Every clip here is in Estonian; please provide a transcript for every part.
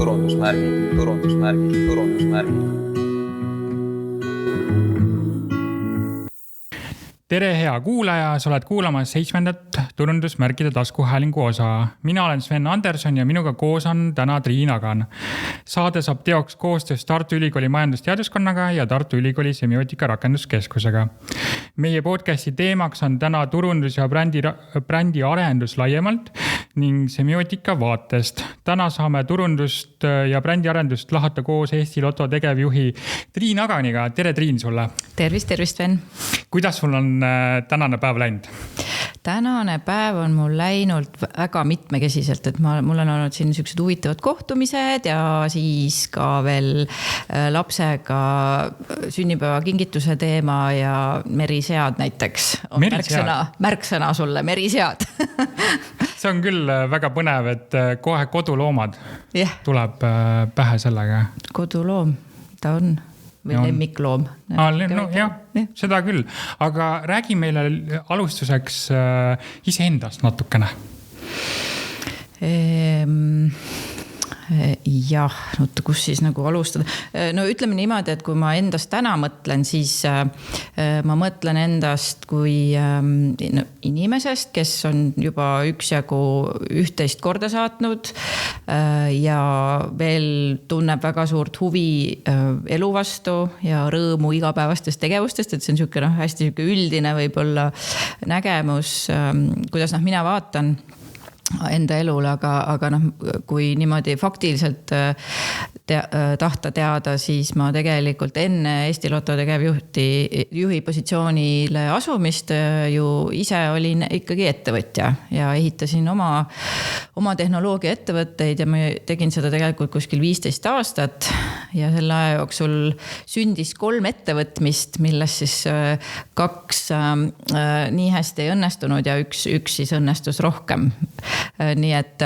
turundusmärgid. Tere hea kuulaja, sa oled kuulamas 7. turundusmärkide taskuhäälingu osa. Mina olen Sven Anderson ja minuga koos on täna Triin Agan. Saade saab teoks koostöös Tartu Ülikooli majandusteaduskonnaga ja Tartu Ülikooli semiootika rakenduskeskusega. Meie podcasti teemaks on täna turundus ja brändi arendus laiemalt ning semiootika vaatest. Täna saame turundust ja brändi arendust lahata koos Eesti Loto tegevjuhi Triin Aganiga. Tere Triin sulle! Tervist, Sven! Kuidas sul on tänane päev läinud? Tänane päev on mul läinud väga mitmekesiselt, et mul on olnud siin sellised huvitavad kohtumised ja siis ka veel lapsega sünnipäeva kingituse teema ja merisead näiteks. Märksõna sulle, merisead. See on küll väga põnev, et kohe koduloomad tuleb pähe sellega. Koduloom, ta on. Või lemmikloom. No jah, seda küll. Aga räägi meile alustuseks iseendast natukene. Jah, kus siis nagu alustada. No ütleme niimoodi, et kui ma endast täna mõtlen, siis ma mõtlen endast kui inimesest, kes on juba üksjagu 11 korda saatnud ja veel tunneb väga suurt huvi elu vastu ja rõõmu igapäevastest tegevustest, et see on niisugune hästi üldine võib-olla nägemus, kuidas mina vaatan enda elul, aga kui niimoodi faktiliselt tahta teada, siis ma tegelikult enne Eesti Loto tegevjuhi positsioonile asumist ju ise olin ikkagi ettevõtja ja ehitasin oma tehnoloogia ettevõtteid ja ma tegin seda tegelikult kuskil 15 aastat ja selle aja jooksul sündis 3 ettevõtmist, millest siis 2 nii hästi ei õnnestunud ja üks siis õnnestus rohkem. Nii et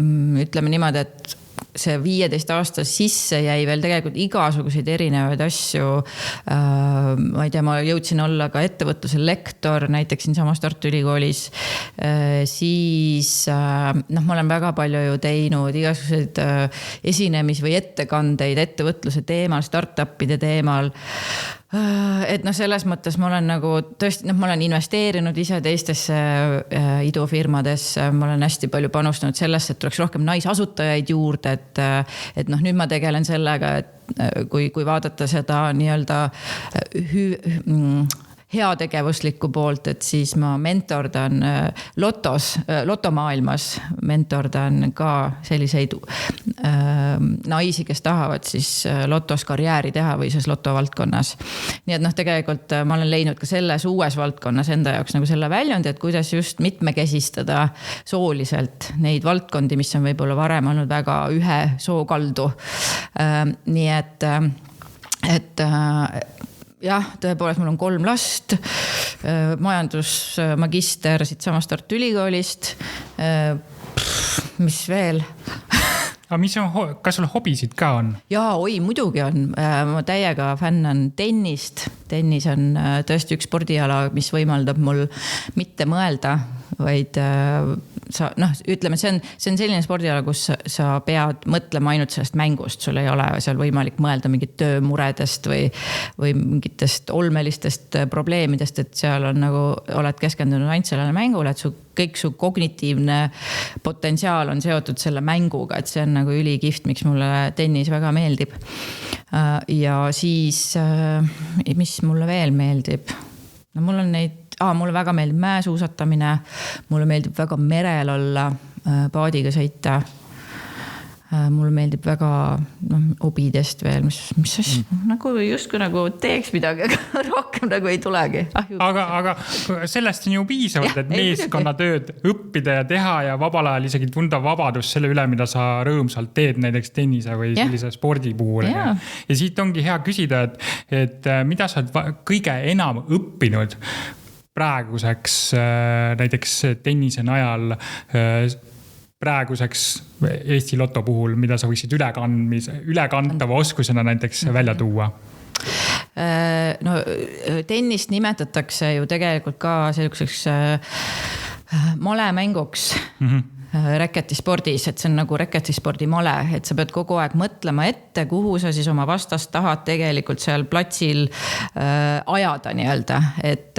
ütleme niimoodi, et see 15 aasta sisse jäi veel tegelikult igasuguseid erinevaid asju. Ma ei tea, ma jõudsin olla ka ettevõtluse lektor näiteks siin samas Tartu Ülikoolis. Siis ma olen väga palju ju teinud igasuguseid esinemis- või ettekandeid ettevõtluse teemal, startupide teemal. Et selles mõttes ma olen nagu tõesti, ma olen investeerinud ise teistesse idufirmadesse, ma olen hästi palju panustanud sellesse, et tuleks rohkem naisasutajaid juurde, et nüüd ma tegelen sellega, et kui vaadata seda nii-öelda heategevuslikku poolt, et siis ma mentordan lotomaailmas, mentordan ka selliseid naisi, kes tahavad siis lotos karjääri teha või siis loto valdkonnas. Nii et tegelikult ma olen leidnud ka selles uues valdkonnas enda jaoks nagu selle väljundi, et kuidas just mitmekesistada sooliselt neid valdkondi, mis on võib-olla varem olnud väga ühe sookaldu. Nii et jah, tõepoolest mul on 3 last, majandusmagister siit samast Tartu Ülikoolist, mis veel? Aga kas sul hobisid ka on? Jaa, muidugi on. Ma täiega fännan tennist. Tennis on tõesti üks spordiala, mis võimaldab mul mitte mõelda, vaid ütleme, see on selline spordiala, kus sa pead mõtlema ainult sellest mängust. Sul ei ole seal võimalik mõelda mingit töömuredest või mingitest olmelistest probleemidest, et seal on nagu, oled keskendunud ainult sellele mängule, et kõik su kognitiivne potentsiaal on seotud selle mänguga, et see on nagu ülikihvt, miks mulle tennis väga meeldib. Ja siis, mis mulle veel meeldib? Mul on mulle väga meeldib mäesuusatamine, mulle meeldib väga merel olla, paadiga sõita. Mulle meeldib väga hobidest veel, mis nagu justkui nagu teeks midagi, aga rohkem nagu ei tulegi. Aga sellest on ju piisavalt, et meeskonnatööd õppida ja teha ja vabal ajal isegi tunda vabadust selle üle, mida sa rõõmsalt teed näiteks tennise või sellise spordi puhul. Ja siit ongi hea küsida, et mida sa oled kõige enam õppinud praeguseks näiteks tennise najal praeguseks Eesti Loto puhul, mida sa võiksid ülekantava oskusena näiteks välja tuua? Tennist nimetatakse ju tegelikult ka selliseks malemänguks. reketispordis, et see on nagu reketispordi male, et sa pead kogu aeg mõtlema ette, kuhu sa siis oma vastast tahad tegelikult seal platsil ajada nii-öelda, et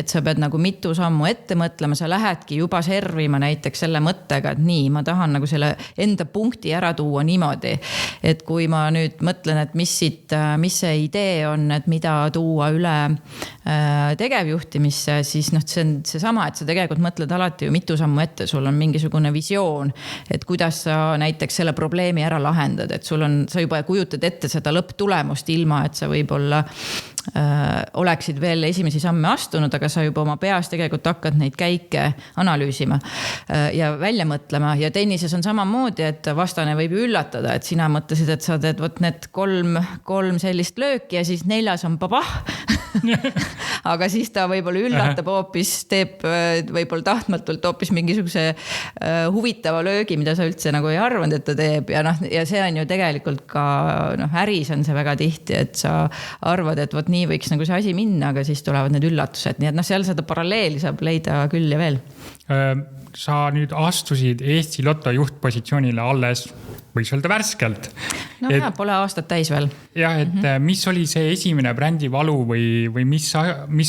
sa pead nagu mitu sammu ette mõtlema, sa lähedki juba servima näiteks selle mõttega, et nii, ma tahan nagu selle enda punkti ära tuua niimoodi, et kui ma nüüd mõtlen, et mis see idee on, et mida tuua üle tegevjuhtimisse, siis see on seesama, et sa tegelikult mõtled alati ju mitu sammu ette, sul on mingisugune visioon, et kuidas sa näiteks selle probleemi ära lahendad, et sa juba kujutad ette seda lõpptulemust ilma, et sa võib-olla oleksid veel esimesi samme astunud, aga sa juba oma peas tegelikult hakkad neid käike analüüsima ja välja mõtlema ja tennises on samamoodi, et vastane võib ju üllatada, et sina mõtlesid, et sa teed need kolm sellist lööki ja siis 4. on babah aga siis ta võib-olla üllatab hoopis, teeb võib-olla tahtmatult hoopis mingisuguse huvitava löögi, mida sa üldse nagu ei arvanud, et ta teeb ja see on ju tegelikult ka äris on see väga tihti, et sa arvad, et nii võiks nagu see asi minna, aga siis tulevad need üllatused, nii et seal seda paralleeli saab leida küll ja veel. Sa nüüd astusid Eesti Lotto juhtpositsioonile alles, võiks öelda värskelt. Pole aastat täis veel. Jah, et mis oli see esimene brändi valu või mis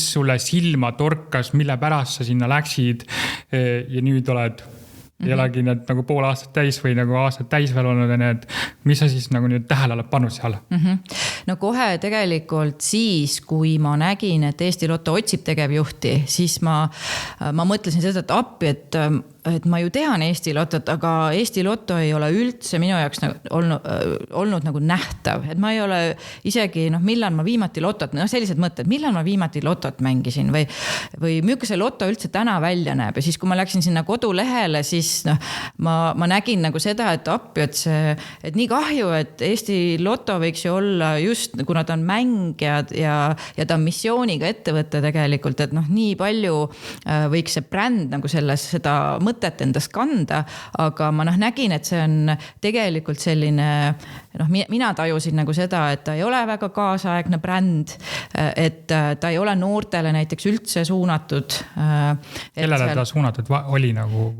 sulle silma torkas, mille pärast sa sinna läksid ja nüüd oled ei olegi need nagu pool aastat täis või nagu aastat täis veel olnud ja need, mis sa siis nagu nüüd tähele oled pannud seal? No kohe tegelikult siis, kui ma nägin, et Eesti Lotto otsib tegevjuhti, siis ma mõtlesin seda, et appi, et ma ju tean Eesti Lotot, aga Eesti Lotto ei ole üldse minu jaoks olnud nagu nähtav, et ma ei ole isegi, millal ma viimati lotot, sellised mõtted, millal ma viimati lotot mängisin või milline see loto üldse täna välja näeb ja siis, kui ma läksin sinna kodulehele, siis ma nägin nagu seda, et appi, et nii kahju, et Eesti Lotto võiks ju olla just, kuna ta on mängijad ja ta on missiooniga ettevõtte tegelikult, et nii palju võiks see bränd nagu seda mõtet endast kanda, aga ma nägin, et see on tegelikult selline, mina tajusin nagu seda, et ta ei ole väga kaasaegne bränd, et ta ei ole noortele näiteks üldse suunatud. Kellele ta suunatud oli nagu?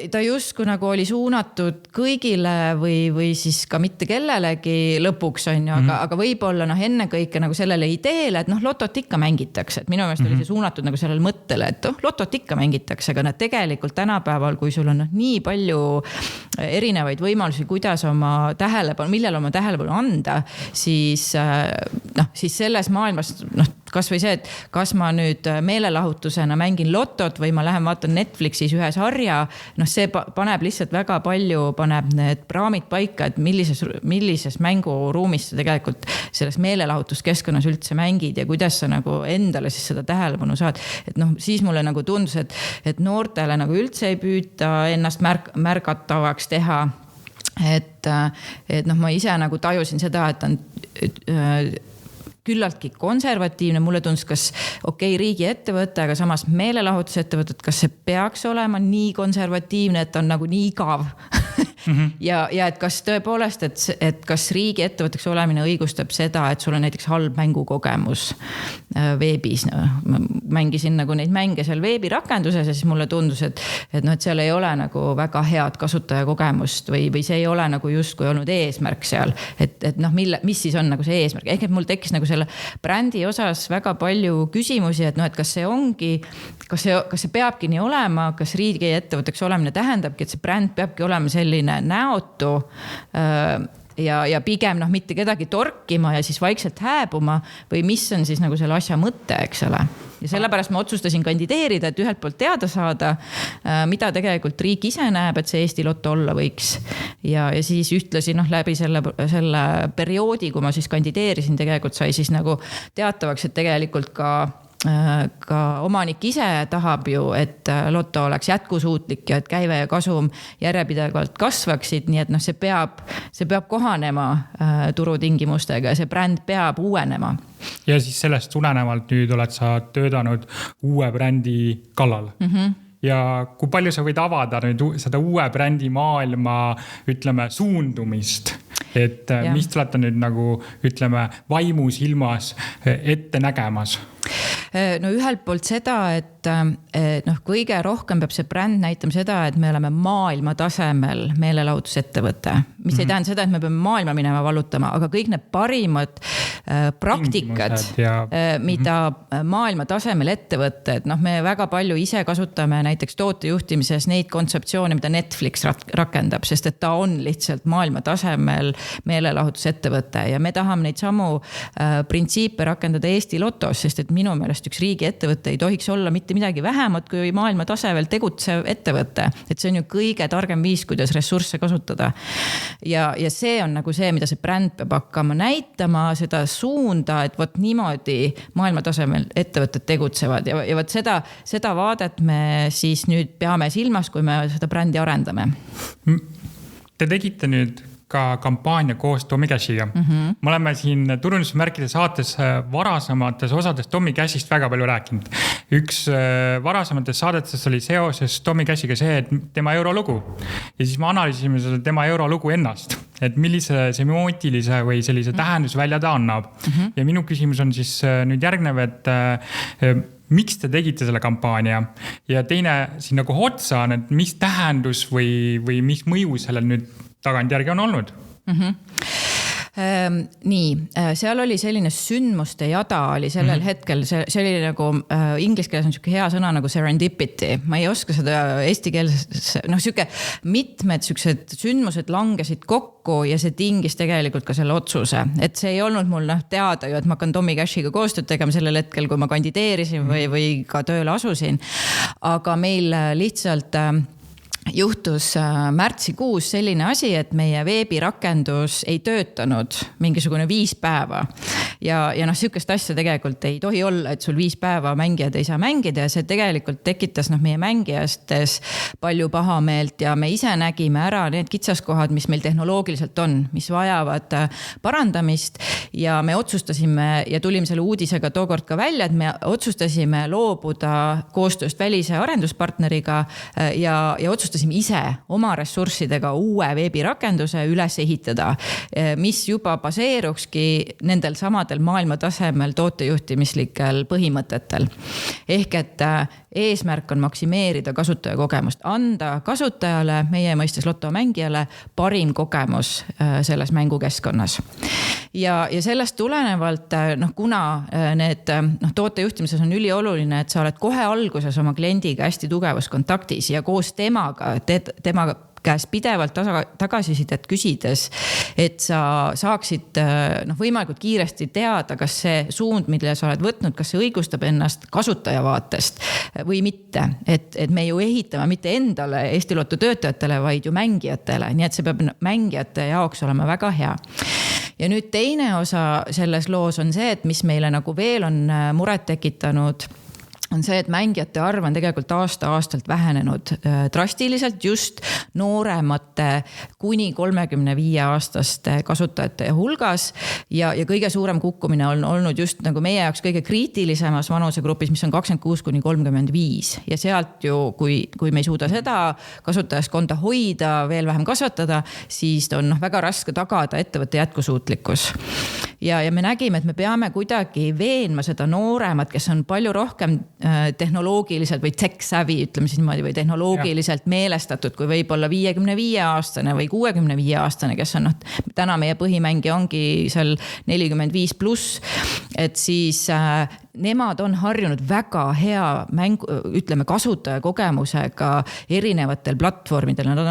Ta justkui nagu oli suunatud kõigile või siis ka mitte kellelegi lõpuks on ju, aga võib-olla ennekõike nagu sellele ideele, et lotot ikka mängitakse, et minu meelest oli see suunatud nagu sellele mõttele, et lotot ikka mängitakse, aga tegelikult tänapäeval, kui sul on nii palju erinevaid võimalusi, kuidas oma tähelepanu, millel oma tähelepanu anda, siis selles maailmas, kas või see, et kas ma nüüd meelelahutusena mängin lotot või ma lähen vaatan Netflixis ühe sarja, see paneb lihtsalt väga palju, paneb need raamid paika, et millises mänguruumis sa tegelikult selles meelelahutuskeskkonnas üldse mängid ja kuidas sa nagu endale siis seda tähelepanu saad. Et siis mulle nagu tundus, et noortele nagu üldse ei püüta ennast märgatavaks teha. Et ma ise nagu tajusin seda, et on küllaltki konservatiivne, mulle tundus, kas riigi ettevõte, aga samas meelelahutusettevõtted, kas see peaks olema nii konservatiivne, et on nagu nii igav ja et kas tõepoolest, et kas riigi ettevõtteks olemine õigustab seda, et sul on näiteks halb mängukogemus veebis. Ma mängisin nagu neid mänge seal veebirakenduses ja siis mulle tundus, et seal ei ole nagu väga head kasutajakogemust või see ei ole nagu justkui olnud eesmärk seal, et mis siis on nagu see eesmärk. Ehk et mul tekkis nagu selle brändi osas väga palju küsimusi, et kas see ongi, kas see peabki nii olema, kas riigi ettevõtteks olemine tähendabki, et see bränd peabki olema selline näotu ja pigem mitte kedagi torkima ja siis vaikselt hääbuma või mis on siis nagu selle asja mõte, eks ole. Ja sellepärast ma otsustasin kandideerida, et ühelt poolt teada saada, mida tegelikult riik ise näeb, et see Eesti Lotto olla võiks. Ja siis ühtlasi läbi selle perioodi, kui ma siis kandideerisin, tegelikult sai siis nagu teatavaks, et tegelikult ka omanik ise tahab ju, et Lotto oleks jätkusuutlik ja et käive ja kasum järjepidevalt kasvaksid, nii et see peab kohanema turutingimustega ja see bränd peab uuenema. Ja siis sellest tulenevalt nüüd oled sa töötanud uue brändi kallal. Ja kui palju sa võid avada nüüd seda uue brändi maailma, ütleme, suundumist, et mis te olete nüüd nagu, ütleme, vaimus ilmas ette nägemas? no ühelt poolt seda, et noh, kõige rohkem peab see bränd näitama seda, et me oleme maailma tasemel meelelahutusettevõte, mis ei tähenda seda, et me peame maailma minema valutama, aga kõik need parimad praktikad, mida maailma tasemel ettevõtted, noh, me väga palju ise kasutame näiteks tootejuhtimises neid kontseptsioone, mida Netflix rakendab, sest et ta on lihtsalt maailma tasemel meelelahutusettevõte ja me tahame neid samu printsiipe rakendada Eesti Lotos, sest et minu meelest üks riigiettevõte ei tohiks olla mitte midagi vähemat kui maailma tasemel tegutsev ettevõte, et see on ju kõige targem viis, kuidas ressursse kasutada. Ja see on nagu see, mida see bränd peab hakkama näitama, seda suunda, et vot niimoodi maailma tasemel ettevõtted tegutsevad ja vot seda vaadet me siis nüüd peame silmas, kui me seda brändi arendame. Te tegite nüüd ka kampaania koos Tommy Cashiga. Me oleme siin turundusmärkide saates varasemates osades Tommy Cashist väga palju rääkinud. Üks varasemates saadetes oli seoses Tommy Cashiga see, et tema eurolugu. Ja siis me analüüsime seda tema eurolugu ennast, et millise semiotilise või sellise tähendusvälja ta annab. Ja minu küsimus on siis nüüd järgnev, et miks te tegite selle kampaania ja teine siin nagu otsa on, et mis tähendus või mis mõju sellel nüüd tagantjärgi on olnud? Nii, seal oli selline sündmuste jada oli sellel hetkel, see oli nagu inglise keeles on siuke hea sõna nagu serendipity, ma ei oska seda eesti keeles, noh siuke mitmed siuksed sündmused langesid kokku ja see tingis tegelikult ka selle otsuse, et see ei olnud mul teada ju, et ma hakkan Tommy Cashiga koostööd tegema sellel hetkel, kui ma kandideerisin või ka tööle asusin, aga meil lihtsalt juhtus märtsikuus selline asi, et meie veebirakendus ei töötanud mingisugune 5 päeva. Ja noh, sihukest asja tegelikult ei tohi olla, et sul 5 päeva mängijad ei saa mängida ja see tegelikult tekitas meie mängijastes palju pahameelt ja me ise nägime ära need kitsaskohad, mis meil tehnoloogiliselt on, mis vajavad parandamist ja me otsustasime ja tulime selle uudisega tookord ka välja, et me otsustasime loobuda koostööst välise arenduspartneriga ja otsustasime ise oma ressurssidega uue veebirakenduse üles ehitada, mis juba baseerukski nendel samadel maailma tasemel tootejuhtimislikel põhimõtetel. Ehk et eesmärk on maksimeerida kasutajakogemust, anda kasutajale, meie mõistes lotomängijale, parim kogemus selles mängukeskkonnas. Ja sellest tulenevalt, kuna need tootejuhtimises on ülioluline, et sa oled kohe alguses oma kliendiga hästi tugevas kontaktis ja koos temaga käest pidevalt tagasisidet küsides, et sa saaksid võimalikult kiiresti teada, kas see suund, mille sa oled võtnud, kas see õigustab ennast kasutaja vaatest või mitte. Et me ju ehitame mitte endale Eesti Lotto töötajatele, vaid ju mängijatele, nii et see peab mängijate jaoks olema väga hea. Ja nüüd teine osa selles loos on see, et mis meile nagu veel on muret tekitanud, on see, et mängijate arv on tegelikult aasta-aastalt vähenenud drastiliselt just nooremate kuni 35-aastaste kasutajate hulgas ja kõige suurem kukkumine on olnud just nagu meie jaoks kõige kriitilisemas vanusegrupis, mis on 26-35 ja sealt ju, kui me ei suuda seda kasutajaskonda hoida, veel vähem kasvatada, siis on väga raske tagada ettevõtte jätkusuutlikkus. Ja me nägime, et me peame kuidagi veenma seda nooremat, kes on palju rohkem tehnoloogiliselt või tech-savvy, ütleme siis niimoodi, või tehnoloogiliselt meelestatud, kui võib-olla 55-aastane või 65-aastane, kes on täna meie põhimängi ongi seal 45+, et siis nemad on harjunud väga hea kasutaja kogemusega erinevatel platvormidel. Nad on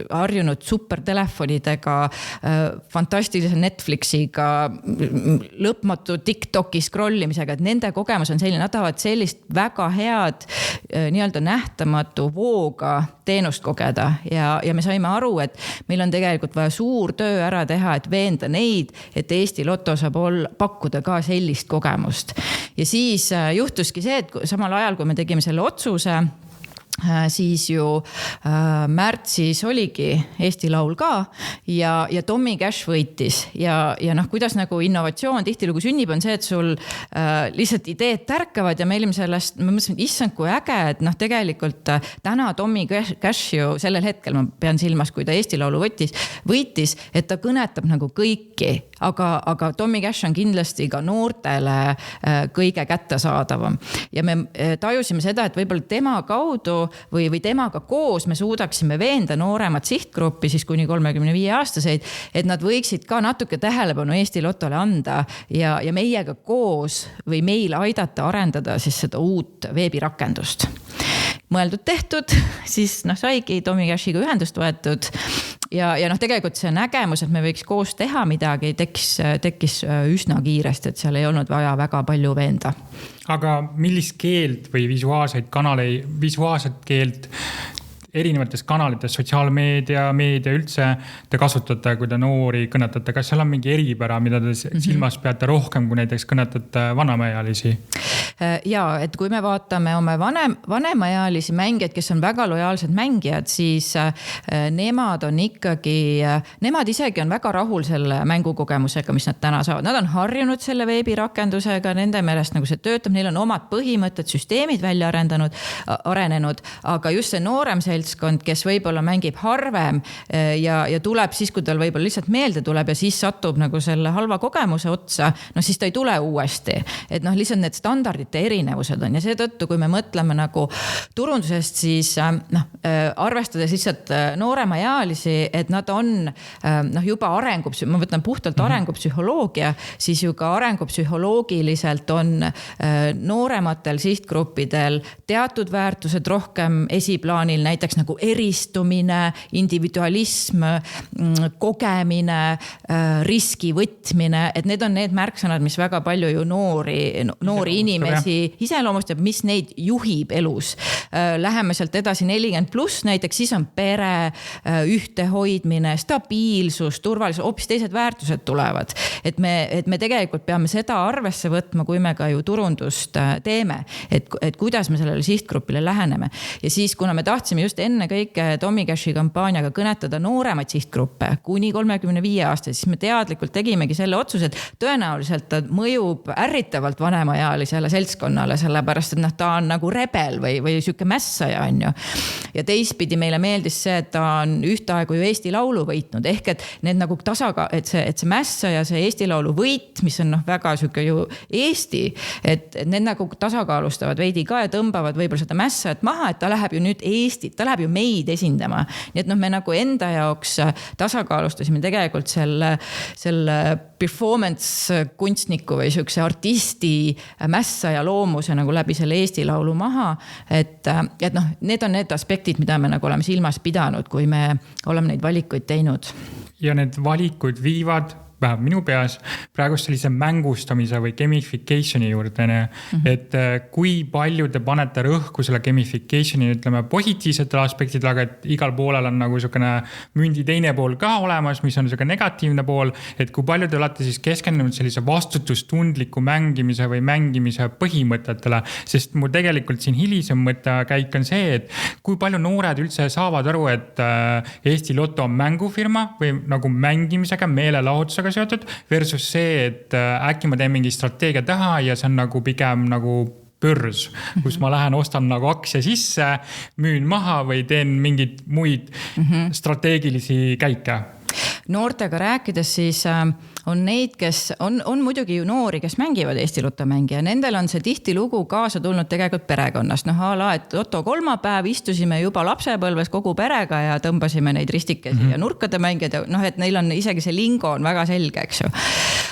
harjunud supertelefonidega, fantastilise Netflixiga, lõpmatu TikToki scrollimisega, et nende kogemus on selline, nad tahavad sellist väga head nii-öelda nähtamatu vooga teenust kogeda ja me saime aru, et meil on tegelikult vaja suur töö ära teha, et veenda neid, et Eesti Lotto saab pakkuda ka sellist kogemust. Ja siis juhtuski see, et samal ajal, kui me tegime selle otsuse, siis ju märtsis oligi Eesti Laul ka ja Tommy Cash võitis ja kuidas nagu innovatsioon tihtilugu sünnib, on see, et sul lihtsalt ideed tärkavad ja me olime sellest, ma mõtlesin, et issand, kui äge, et tegelikult täna Tommy Cash ju sellel hetkel, ma pean silmas, kui ta Eesti Laulu võitis, et ta kõnetab nagu kõiki, aga Tommy Cash on kindlasti ka noortele kõige kättesaadavam ja me tajusime seda, et võib-olla tema kaudu või temaga koos me suudaksime veenda nooremat sihtgruppi, siis kuni 35-aastaseid, et nad võiksid ka natuke tähelepanu Eesti Lotole anda ja meiega koos või meil aidata arendada siis seda uut veebirakendust. Mõeldud tehtud, siis saigi Tommy Cashiga ühendust võetud ja tegelikult see nägemus, et me võiks koos teha midagi, tekkis üsna kiiresti, et seal ei olnud vaja väga palju veenda. Aga millist keelt või visuaalset keelt erinevates kanalites, sotsiaalmeedia, meedia üldse te kasutate, kui te noori kõnetate? Kas seal on mingi eripära, mida te silmas peate rohkem, kui näiteks kõnetate vanemaealisi? Ja, et kui me vaatame oma vanemaealisi mängijaid, kes on väga lojaalsed mängijad, siis nemad isegi on väga rahul selle mängukogemusega, mis nad täna saavad. Nad on harjunud selle veebirakendusega, nende meelest nagu see töötab, neil on omad põhimõtted, süsteemid välja arenenud, aga just see noorem seltskond, kes võib-olla mängib harvem ja tuleb siis, kui tal võib-olla lihtsalt meelde tuleb ja siis satub nagu selle halva kogemuse otsa, siis ta ei tule uuesti. Et lihtsalt need standardite erinevused on ja seetõttu, kui me mõtleme nagu turundusest, siis arvestades lihtsalt nooremaealisi, et nad on juba ma võtan puhtalt arengupsühholoogia, siis ju ka arengupsühholoogiliselt on noorematel sihtgruppidel teatud väärtused rohkem esiplaanil, näiteks nagu eristumine, individualism, kogemine, riski võtmine, et need on need märksõnad, mis väga palju ju noori inimesi iseloomustab, mis neid juhib elus. Läheme sealt edasi 40+, näiteks siis on pere, ühtehoidmine, stabiilsus, turvalisus, hoopis teised väärtused tulevad. Et me tegelikult peame seda arvesse võtma, kui me ka ju turundust teeme, et kuidas me sellele sihtgrupile läheneme. Ja siis, kuna me tahtsime just enne kõike Tommy Cashi kampaaniaga kõnetada nooremaid sihtgruppe kuni 35 aastaid, siis me teadlikult tegimegi selle otsuse, et tõenäoliselt ta mõjub ärritavalt vanemaealisele seltskonnale, sellepärast, et ta on nagu rebel või süke mässaja, on ju. Ja teistpidi meile meeldis see, et ta on ühtaegu ju Eesti Laulu võitnud, ehk et need nagu et see mässaja, see Eesti Laulu võit, mis on väga süke ju Eesti, et need nagu tasakaalustavad veidi ka ja tõmbavad võib-olla seda mässajat maha, et ta läheb ju nüüd Eestit, ta läheb ju meid esindama. Nii et me nagu enda jaoks tasakaalustasime tegelikult selle performance kunstniku või sükse artisti mässaja loomuse nagu läbi selle Eesti Laulu maha, et need on need aspektid, mida me nagu oleme silmas pidanud, kui me oleme neid valikuid teinud. Ja need valikud viivad vähemalt minu peas praegust sellise mängustamise või gamificationi juurde, et kui palju te panete rõhku selle gamificationi, ütleme positiivsetele aspektidele, aga et igal poolel on nagu niisugune mündi teine pool ka olemas, mis on niisugune negatiivne pool, et kui palju te olete siis keskendunud sellise vastutustundliku mängimise või mängimise põhimõtetele, sest mu tegelikult siin hilisem mõttekäik on see, et kui palju noored üldse saavad aru, et Eesti Lotto on mängufirma või nagu mängimisega, meelelahutusega seotud versus see, et äkki ma teen mingi strateegia taha ja see on nagu pigem nagu börs, kus ma lähen, ostan nagu aktsia sisse, müün maha või teen mingid muid strateegilisi käike. Noortega rääkides siis on neid, kes on muidugi ju noori, kes mängivad Eesti Lotto mängi ja nendel on see tihtilugu kaasa tulnud tegelikult perekonnast. Et Lotto kolmapäev istusime juba lapsepõlves kogu perega ja tõmbasime neid ristikesi ja nurkade mängijad ja et neil on isegi see lingo on väga selge, eks ju.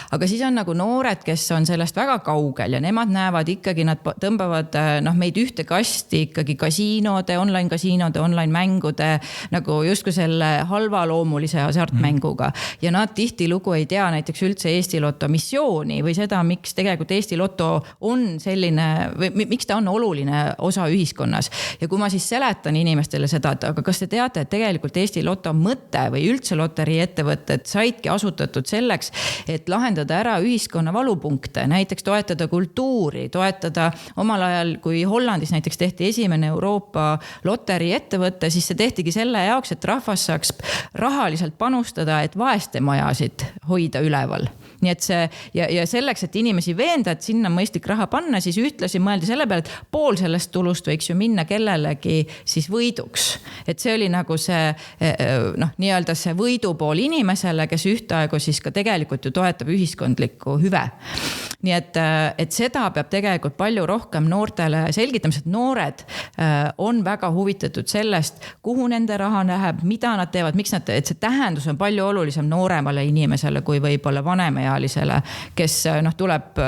Aga siis on nagu noored, kes on sellest väga kaugel ja nemad näevad ikkagi, nad tõmbavad meid ühte kasti ikkagi kasiinode, online mängude nagu justkui selle halvaloomulise hasartmänguga ja nad tihtilugu ei tea näiteks üldse Eesti Lotto missiooni või seda, miks tegelikult Eesti Lotto on selline või miks ta on oluline osa ühiskonnas. Ja kui ma siis seletan inimestele seda, et aga kas te teate, et tegelikult Eesti Lotto mõte või üldse loteriiettevõtted saidki asutatud selleks, et lahendada ära ühiskonna valupunkte, näiteks toetada kultuuri, toetada omal ajal, kui Hollandis näiteks tehti esimene Euroopa loteriettevõte, siis see tehtigi selle jaoks, et rahvas saaks rahaliselt panustada, et vaeste majasid hoida üleval. Nii et see, ja selleks, et inimesi veenda, et sinna mõistlik raha panna, siis ühtlasi mõeldi selle peale, et pool sellest tulust võiks ju minna kellelegi siis võiduks. Et see oli nagu see, nii-öelda see võidupool inimesele, kes ühtaegu siis ka tegelikult ju toetab ühiskondlikku hüve. Nii et seda peab tegelikult palju rohkem noortele selgitamas, et noored on väga huvitatud sellest, kuhu nende raha läheb, mida nad teevad, miks nad, et see tähendus on palju olulisem nooremale inimesele kui võib-olla vanemaealisele, kes tuleb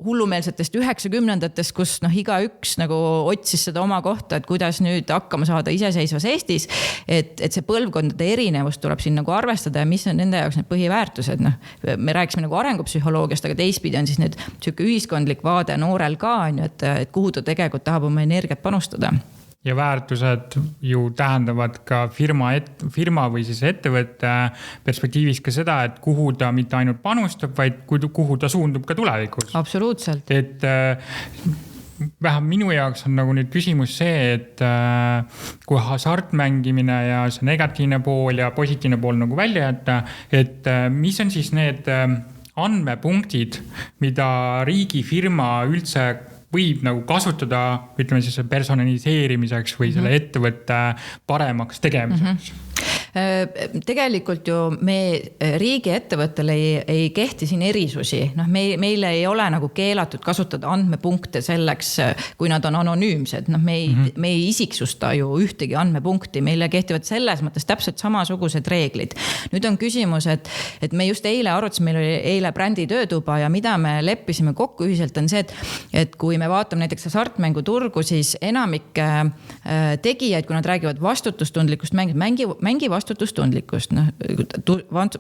hullumeelsetest 90-ndatest, kus iga üks nagu otsis seda oma kohta, et kuidas nüüd hakkama saada iseseisvas Eestis, et see põlvkondade erinevus tuleb siin nagu arvestada ja mis on nende jaoks need põhiväärtused. Me rääkisime nagu arengupsühholoogiast, aga teistpidi on siis nüüd selline ühiskondlik vaade noorel ka, et kuhu ta tegelikult tahab oma energiat panustada. Ja väärtused ju tähendavad ka firma või siis ettevõtte perspektiivis ka seda, et kuhu ta mitte ainult panustab, vaid kuhu ta suundub ka tulevikus. Absoluutselt. Et vähem minu jaoks on nagu nüüd küsimus see, et kui hasartmängimine ja see negatiivne pool ja positiivne pool nagu välja jätta, et mis on siis need andmepunktid, mida riigifirma üldse võib nagu kasutada, ütleme siis personaliseerimiseks või selle ettevõtte paremaks tegemiseks? Tegelikult ju me riigiettevõttele ei kehti siin erisusi. Meile ei ole nagu keelatud kasutada andmepunkte selleks, kui nad on anonüümsed. Me ei isiksusta ju ühtegi andmepunkti. Meile kehtivad selles mõttes täpselt samasugused reeglid. Nüüd on küsimus, et me just eile arutasime, meil oli eile brändi töötuba ja mida me leppisime kokku ühiselt on see, et kui me vaatame näiteks hasartmänguturgu, siis enamik tegijaid, kui nad räägivad vastutustundlikust mängi vastutustundlikkust,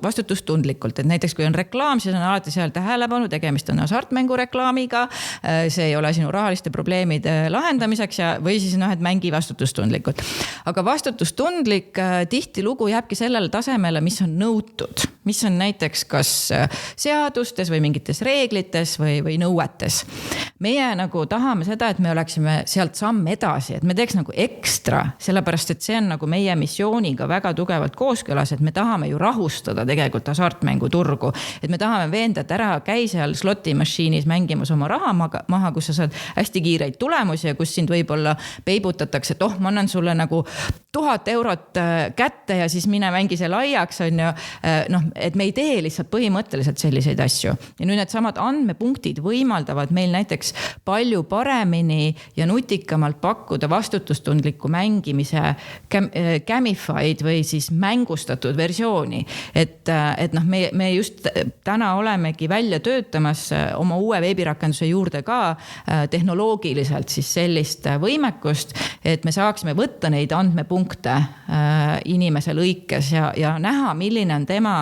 vastutustundlikult, et näiteks kui on reklaam, siis on alati seal tähelepanu, tegemist on hasartmängu reklaamiga, see ei ole sinu rahaliste probleemide lahendamiseks või siis et mängi vastutustundlikult. Aga vastutustundlik tihtilugu jääbki sellele tasemele, mis on nõutud, mis on näiteks kas seadustes või mingites reeglites või nõuetes. Meie nagu tahame seda, et me oleksime sealt samm edasi, et me teeks nagu ekstra, sellepärast, et see on nagu meie missiooniga väga tugevalt kooskõlas, et me tahame ju rahustada tegelikult hasartmänguturgu, et me tahame veenda, et ära käi seal slotimašiinis mängimas oma raha maha, kus sa saad hästi kiireid tulemusi ja kus sind võib-olla peibutatakse, et ma annan sulle nagu 1000 eurot kätte ja siis mine mängi see laiaks, on ju, et me ei tee lihtsalt põhimõtteliselt selliseid asju. Ja nüüd need samad andmepunktid võimaldavad meil näiteks palju paremini ja nutikamalt pakkuda vastutustundliku mängimise gamified või siis mängustatud versiooni. Et me just täna olemegi välja töötamas oma uue veebirakenduse juurde ka tehnoloogiliselt siis sellist võimekust, et me saaksime võtta neid andmepunkte inimese lõikes ja näha, milline on tema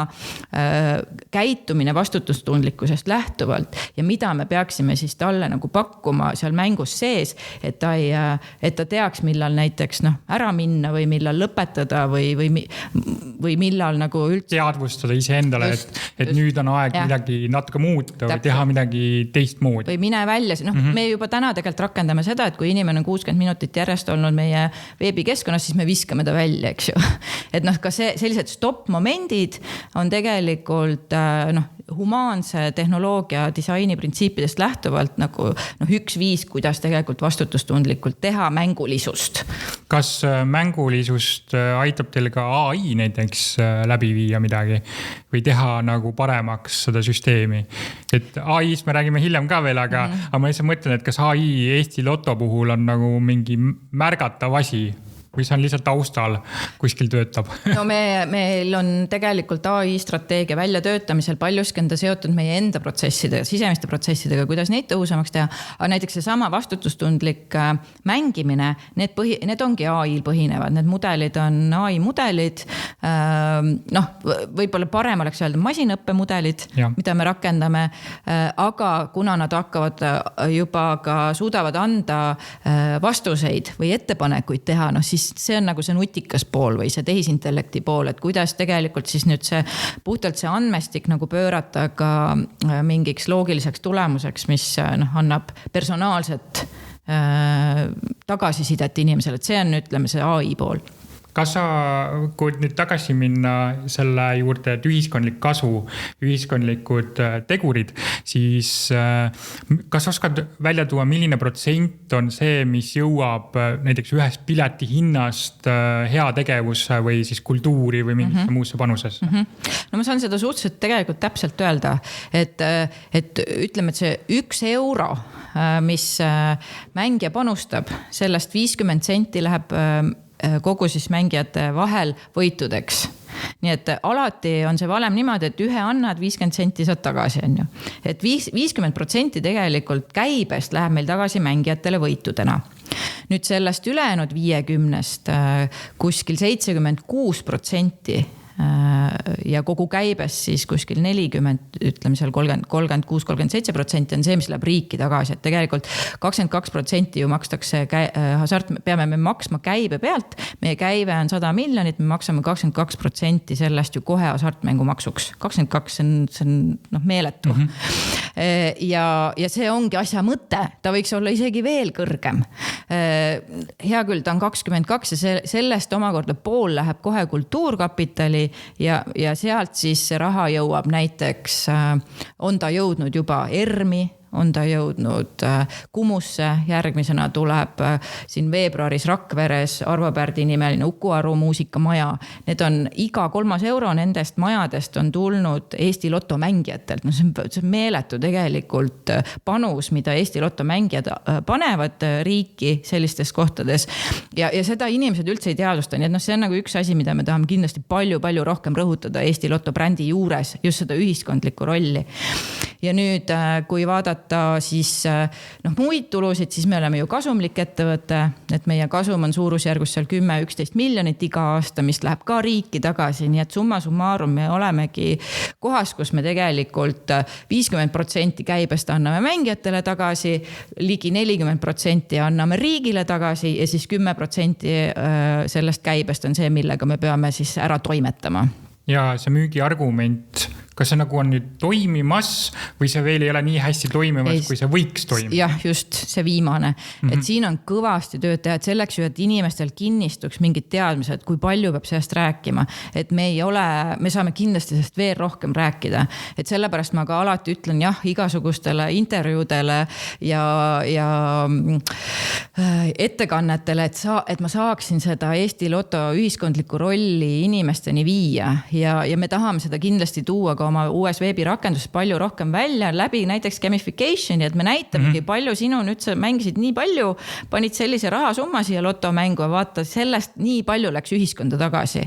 käitumine vastutustundlikkusest lähtuvalt ja mida me peaksime siis talle nagu pakkuma seal mängus sees, et ta teaks, millal näiteks ära minna või millal lõpetada või millal nagu üldse teadvustada iseendale, et nüüd on aeg midagi natuke muuta või teha midagi teistmoodi. Või mine välja. Me juba täna tegelikult rakendame seda, et kui inimene on 60 minutit järjest olnud meie veebikeskkonnas, siis me viskame ta välja, eks ju. Et ka sellised stopp-momendid on tegelikult humaanse tehnoloogia disaini printsiipidest lähtuvalt nagu üks viis, kuidas tegelikult vastutustundlikult teha mängulisust. Kas mängulisust aitab teil ka AI näiteks läbi viia midagi või teha nagu paremaks seda süsteemi? Et AI-st me räägime hiljem ka veel, aga ma lihtsalt mõtlen, et kas AI Eesti Lotto puhul on nagu mingi märgatav asi või see on lihtsalt taustal kuskil töötab? No meil on tegelikult AI strateegia väljatöötamisel paljuski on ta seotud meie enda protsessidega, sisemiste protsessidega, kuidas neid tõhusamaks teha. Aga näiteks see sama vastutustundlik mängimine, need ongi AI-l põhinevad, need mudelid on AI mudelid, noh, võib-olla parem oleks öelda masinõppemudelid, mida me rakendame, aga kuna nad hakkavad juba ka suudavad anda vastuseid või ettepanekuid teha, noh siis see on nagu see nutikas pool või see tehisintellekti pool, et kuidas tegelikult siis nüüd see puhtalt see andmestik nagu pöörata ka mingiks loogiliseks tulemuseks, mis annab personaalset tagasisidet inimesele, et see on, ütleme, see AI pool. Kas sa, kui nüüd tagasi minna selle juurde, et ühiskondlik kasu, ühiskondlikud tegurid, siis kas oskad välja tuua, milline protsent on see, mis jõuab näiteks ühest pileti hinnast hea tegevusse või siis kultuuri või mingisse muusse panusesse? No ma saan seda suhteliselt tegelikult täpselt öelda, et ütleme, et see 1 euro, mis mängija panustab, sellest 50 senti läheb kogu siis mängijate vahel võitudeks. Nii et alati on see valem niimoodi, et ühe annad 50 senti saad tagasi, on ju. Et 50% tegelikult käibest läheb meil tagasi mängijatele võitudena. Nüüd sellest ülejäänud 50-st kuskil 76% ja kogu käibest siis kuskil 40, ütleme seal 36-37% on see, mis läheb riiki tagasi, et tegelikult 22% ju makstakse peame me maksma käibe pealt, meie käive on 100 miljonit, me maksame 22% sellest ju kohe hasartmängu maksuks. 22 see on meeletu. Ja see ongi asja mõte, ta võiks olla isegi veel kõrgem. Hea küll, ta on 22 ja sellest omakorda pool läheb kohe kultuurkapitali ja sealt siis see raha jõuab näiteks, on ta jõudnud juba ERM-i, on ta jõudnud Kumusse, järgmisena tuleb siin veebruaris Rakveres Arvo Pärdi nimeline Uku Aru muusikamaja. Need on iga 3 euro nendest majadest on tulnud Eesti Lotto mängijatelt. No see on meeletu tegelikult panus, mida Eesti Lotto mängijad panevad riiki sellistes kohtades. Ja seda inimesed üldse ei teadvusta. Nii et see on nagu üks asi, mida me tahame kindlasti palju rohkem rõhutada Eesti Lotto brändi juures, just seda ühiskondlikku rolli. Ja nüüd, kui vaadata siis muid tulusid, siis me oleme ju kasumlik ettevõte, et meie kasum on suurusjärgus seal 10-11 miljonit iga aasta, mis läheb ka riiki tagasi, nii et summa summarum me olemegi kohas, kus me tegelikult 50% käibest anname mängijatele tagasi, ligi 40% anname riigile tagasi ja siis 10% sellest käibest on see, millega me peame siis ära toimetama. Ja see müügiargument, kas see nagu on nüüd toimimas või see veel ei ole nii hästi toimimas, kui see võiks toimida? Jah, just see viimane. Et siin on kõvasti tööd teha, et selleks ju, et inimestel kinnistuks mingid teadmised, kui palju peab sellest rääkima. Et me saame kindlasti sellest veel rohkem rääkida. Et sellepärast ma ka alati ütlen jah, igasugustele intervjuudele ja ettekannetele, et ma saaksin seda Eesti Lotto ühiskondlikku rolli inimesteni viia ja me tahame seda kindlasti tuua ka oma uues veebirakendus palju rohkem välja läbi näiteks gamificationi, et me näitamegi palju sinu nüüd sa mängisid nii palju, panid sellise rahasumma siia lotomängu ja vaata sellest nii palju läks ühiskonda tagasi.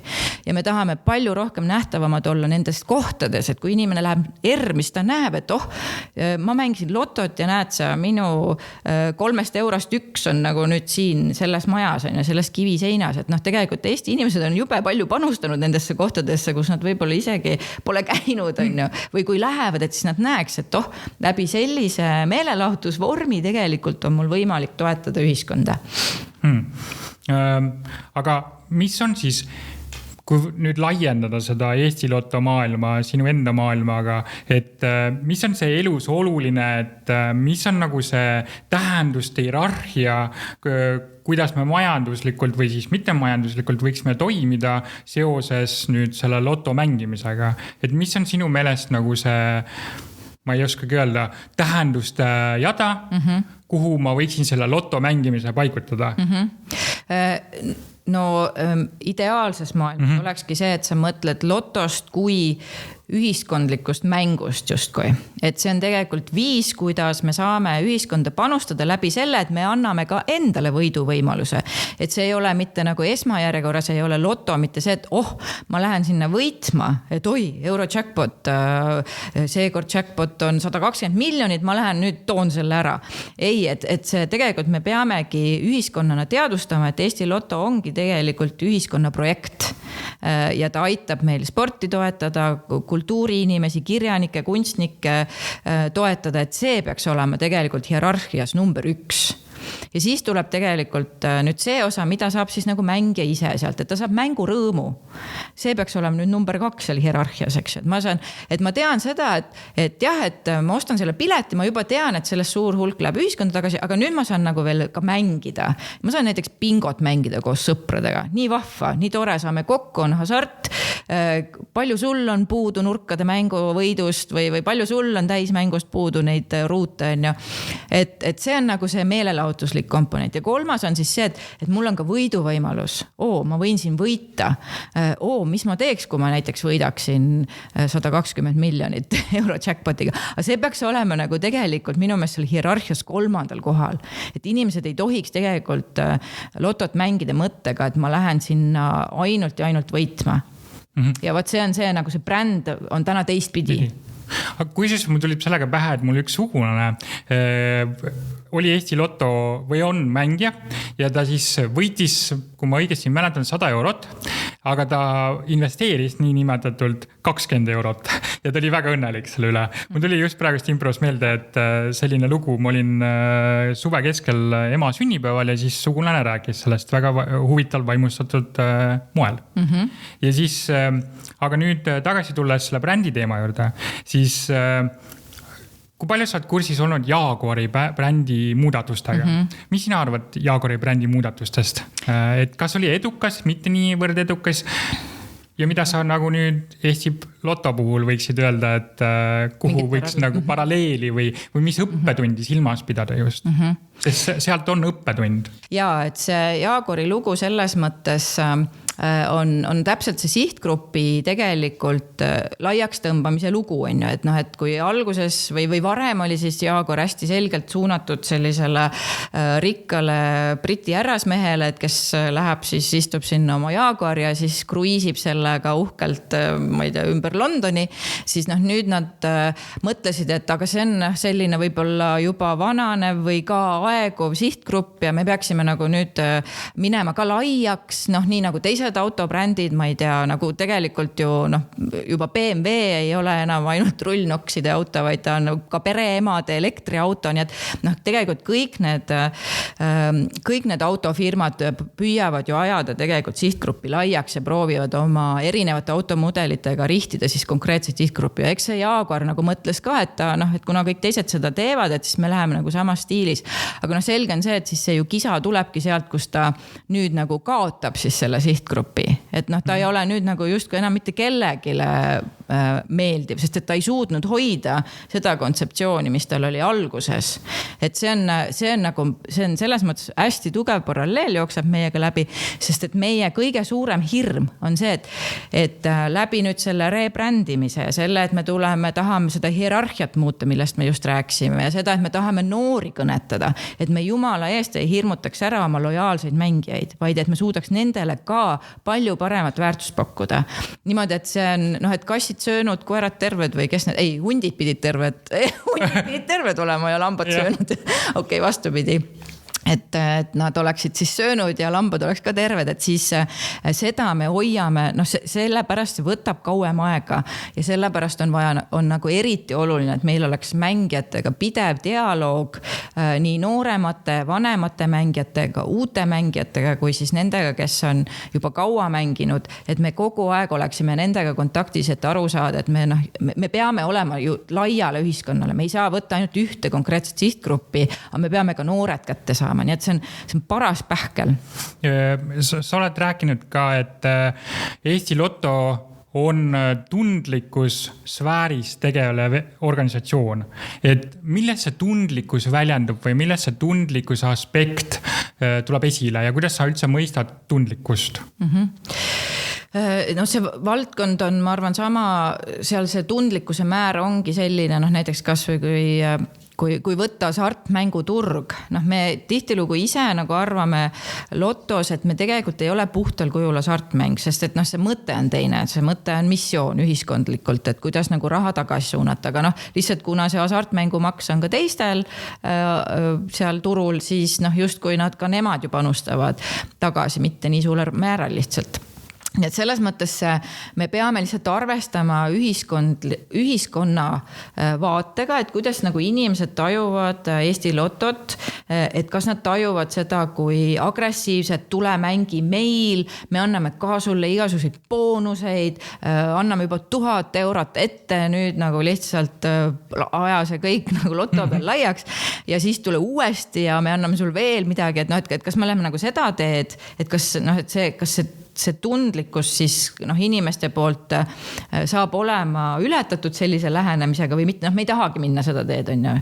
Ja me tahame palju rohkem nähtavamad olla nendest kohtades, et kui inimene läheb ERM-i, ta näeb, et ma mängisin lotot ja näed sa minu 3 eurost 1 on nagu nüüd siin selles majas ja selles kiviseinas, et tegelikult Eesti inimesed on jube palju panustanud nendesse kohtadesse, kus nad võib-olla isegi pole käinud, või kui lähevad, et siis nad näeks, et läbi sellise meelelahutusvormi tegelikult on mul võimalik toetada ühiskonda. Aga mis on siis, kui nüüd laiendada seda Eesti Lotto maailma, sinu enda maailmaga, et mis on see elus oluline, et mis on nagu see tähenduste hierarhia, kuidas me majanduslikult või siis mitte majanduslikult võiks me toimida seoses nüüd selle loto mängimisega. Et mis on sinu meelest nagu see, ma ei oskagi öelda, tähenduste jada kuhu ma võiksin selle loto mängimise paigutada? No ideaalses maailmas olekski see, et sa mõtled lotost kui ühiskondlikust mängust justkui. Et see on tegelikult viis, kuidas me saame ühiskonda panustada läbi selle, et me anname ka endale võiduvõimaluse. Et see ei ole mitte nagu esmajärjekorras, ei ole loto, mitte see, et ma lähen sinna võitma, et Eurojackpot, seekord jackpot on 120 miljonit, ma lähen nüüd toon selle ära. Ei, et see tegelikult me peamegi ühiskonnana teadvustama, et Eesti Loto ongi tegelikult ühiskonna projekt ja ta aitab meil sporti toetada, kultuuriinimesi, kirjanikke, kunstnikke toetada, et see peaks olema tegelikult hierarhias number 1. Ja siis tuleb tegelikult nüüd see osa, mida saab siis nagu mängija ise sealt, et ta saab mängu rõõmu. See peaks olema nüüd number 2 seal hierarhias, eks. Et ma tean seda, et ma ostan selle pileti, ma juba tean, et sellest suur hulk läheb ühiskonda tagasi, aga nüüd ma saan nagu veel ka mängida. Ma saan näiteks bingot mängida koos sõpradega. Nii vahva, nii tore, saame kokku, on hasart. Palju sul on puudu nurkade mängu võidust või palju sul on täismängust puudu neid ruute, on ju. Et see on nagu see meelelahutuslik komponent. Ja 3. on siis see, et mul on ka võiduvõimalus. Ma võin siin võita. Mis ma teeks, kui ma näiteks võidaksin 120 miljonit Eurojackpotiga. Aga see peaks olema nagu tegelikult minu meelest seal hierarhias 3. kohal. Et inimesed ei tohiks tegelikult lotot mängida mõttega, et ma lähen sinna ainult ja ainult võitma. Ja võt see on see, nagu see bränd on täna teistpidi. Aga kui siis mul tulib sellega pähe, et mul üks sugulane oli Eesti Loto või on mängija ja ta siis võitis, kui ma õigesti mäletan, 100 eurot, aga ta investeeris nii nimetatult 20 eurot ja ta oli väga õnnelik selle üle. Mul tuli just praegust impros meelde, et selline lugu, ma olin suve keskel ema sünnipäeval ja siis sugulane rääkis sellest väga huvitaval vaimustatud moel. Ja siis, aga nüüd tagasi tulles selle brändi teema juurde, siis kui palju sa oled kursis olnud Jaguari brändi muudatustega? Mis sina arvad Jaguari brändi muudatustest? Et kas oli edukas, mitte niivõrd edukas? Ja mida sa nagu nüüd Eesti Loto puhul võiksid öelda, et kuhu võiks nagu paralleeli või mis õppetundi silmas pidada just? Sest sealt on õppetund. Jaa, et see Jaguari lugu selles mõttes on täpselt see sihtgrupi tegelikult laiaks tõmbamise lugu, on ju, et kui alguses või varem oli siis Jaguar hästi selgelt suunatud sellisele rikkale briti härrasmehele, et kes läheb siis istub sinna oma Jaguar ja siis kruiisib sellega uhkelt, ma ei tea, ümber Londoni, siis nüüd nad mõtlesid, et aga see on selline võib-olla juba vananev või ka aeguv sihtgrupp ja me peaksime nagu nüüd minema ka laiaks, nii nagu teised autobrändid, ma ei tea, nagu tegelikult ju juba BMW ei ole enam ainult rullnokside auto, vaid ta on ka pereemade elektriauto, nii et tegelikult kõik need autofirmad püüavad ju ajada tegelikult sihtgruppi laiaks ja proovivad oma erinevate automudelitega rihtida siis konkreetset sihtgruppi. Ja eks see Jaguar nagu mõtles ka, et kuna kõik teised seda teevad, et siis me läheme nagu samas stiilis. Aga selge on see, et siis see ju kisa tulebki sealt, kus ta nüüd nagu kaotab siis selle sihtgruppi. Et ta ei ole nüüd nagu justkui enam mitte kellegile meeldib, sest et ta ei suutnud hoida seda kontseptsiooni, mis tal oli alguses. Et see on selles mõttes hästi tugev paralleel jookseb meiega läbi, sest et meie kõige suurem hirm on see, et läbi nüüd selle rebrändimise ja selle, et me tahame seda hierarhiat muuta, millest me just rääksime ja seda, et me tahame noori kõnetada, et me jumala eest ei hirmutaks ära oma lojaalseid mängijaid, vaid et me suudaks nendele ka palju paremat väärtust pakkuda. Niimoodi, et see on, et kassid söönud, koerad terved või kes need, hundid pidid terved olema ja lambad söönud. Okei, vastupidi. Et nad oleksid siis söönud ja lambad oleks ka terved, et siis seda me hoiame, sellepärast see võtab kauem aega ja sellepärast on vaja, on nagu eriti oluline, et meil oleks mängijatega pidev dialoog nii nooremate, vanemate mängijatega, uute mängijatega, kui siis nendega, kes on juba kaua mänginud, et me kogu aeg oleksime nendega kontaktis, et aru saada, et me peame olema ju laiale ühiskonnale, me ei saa võtta ainult ühte konkreetset sihtgruppi, aga me peame ka noored kätte saama. Nii et see on paras pähkel. Sa oled rääkinud ka, et Eesti Loto on tundlikus sfääris tegelev organisatsioon. Et milles see tundlikkus väljendub või milles see tundlikkuse aspekt tuleb esile ja kuidas sa üldse mõistad tundlikkust? No see valdkond on, ma arvan, sama, seal see tundlikkuse määr ongi selline, näiteks kas või kui võtta hasartmänguturg, me tihtilugu ise nagu arvame lotos, et me tegelikult ei ole puhtal kujul hasartmäng, sest et see mõte on teine, see mõte on missioon ühiskondlikult, et kuidas nagu raha tagasi suunata, aga lihtsalt kuna see hasartmängumaks on ka teistel seal turul, siis justkui nad ka nemad ju panustavad tagasi, mitte nii suurel määral lihtsalt. Nii et selles mõttes me peame lihtsalt arvestama ühiskonna vaatega, et kuidas nagu inimesed tajuvad Eesti Lotot, et kas nad tajuvad seda kui agressiivset tulemängi meil, me anname ka sulle igasuguseid boonuseid, anname juba 1000 eurot ette, nüüd nagu lihtsalt aja see kõik nagu loto peal laiaks ja siis tule uuesti ja me anname sul veel midagi, et kas me oleme nagu seda teed, et kas see tundlikkus siis inimeste poolt saab olema ületatud sellise lähenemisega või mitte, me ei tahagi minna seda teed, on ju.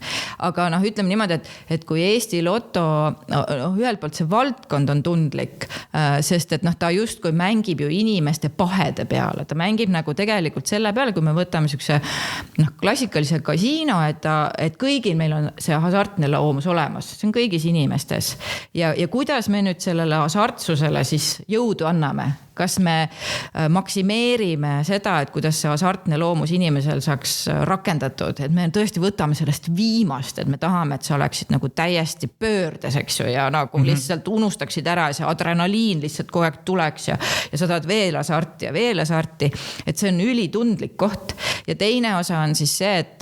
Aga ütleme niimoodi, et kui Eesti Loto, ühelt poolt see valdkond on tundlik, sest et ta justkui mängib ju inimeste pahede peale, ta mängib nagu tegelikult selle peale, kui me võtame sükse klassikalise kasiino, et kõigil meil on see hasartne loomus olemas, see on kõigis inimestes ja kuidas me nüüd sellele hasartsusele siis jõudu anname? Kas me maksimeerime seda, et kuidas see hasartne loomus inimesel saaks rakendatud, et me tõesti võtame sellest viimast, et me tahame, et sa oleksid nagu täiesti pöördes, eks ju, ja nagu lihtsalt unustaksid ära ja see adrenaliin lihtsalt kogu aeg tuleks ja sa tahad veel hasarti, et see on ülitundlik koht. Ja teine osa on siis see, et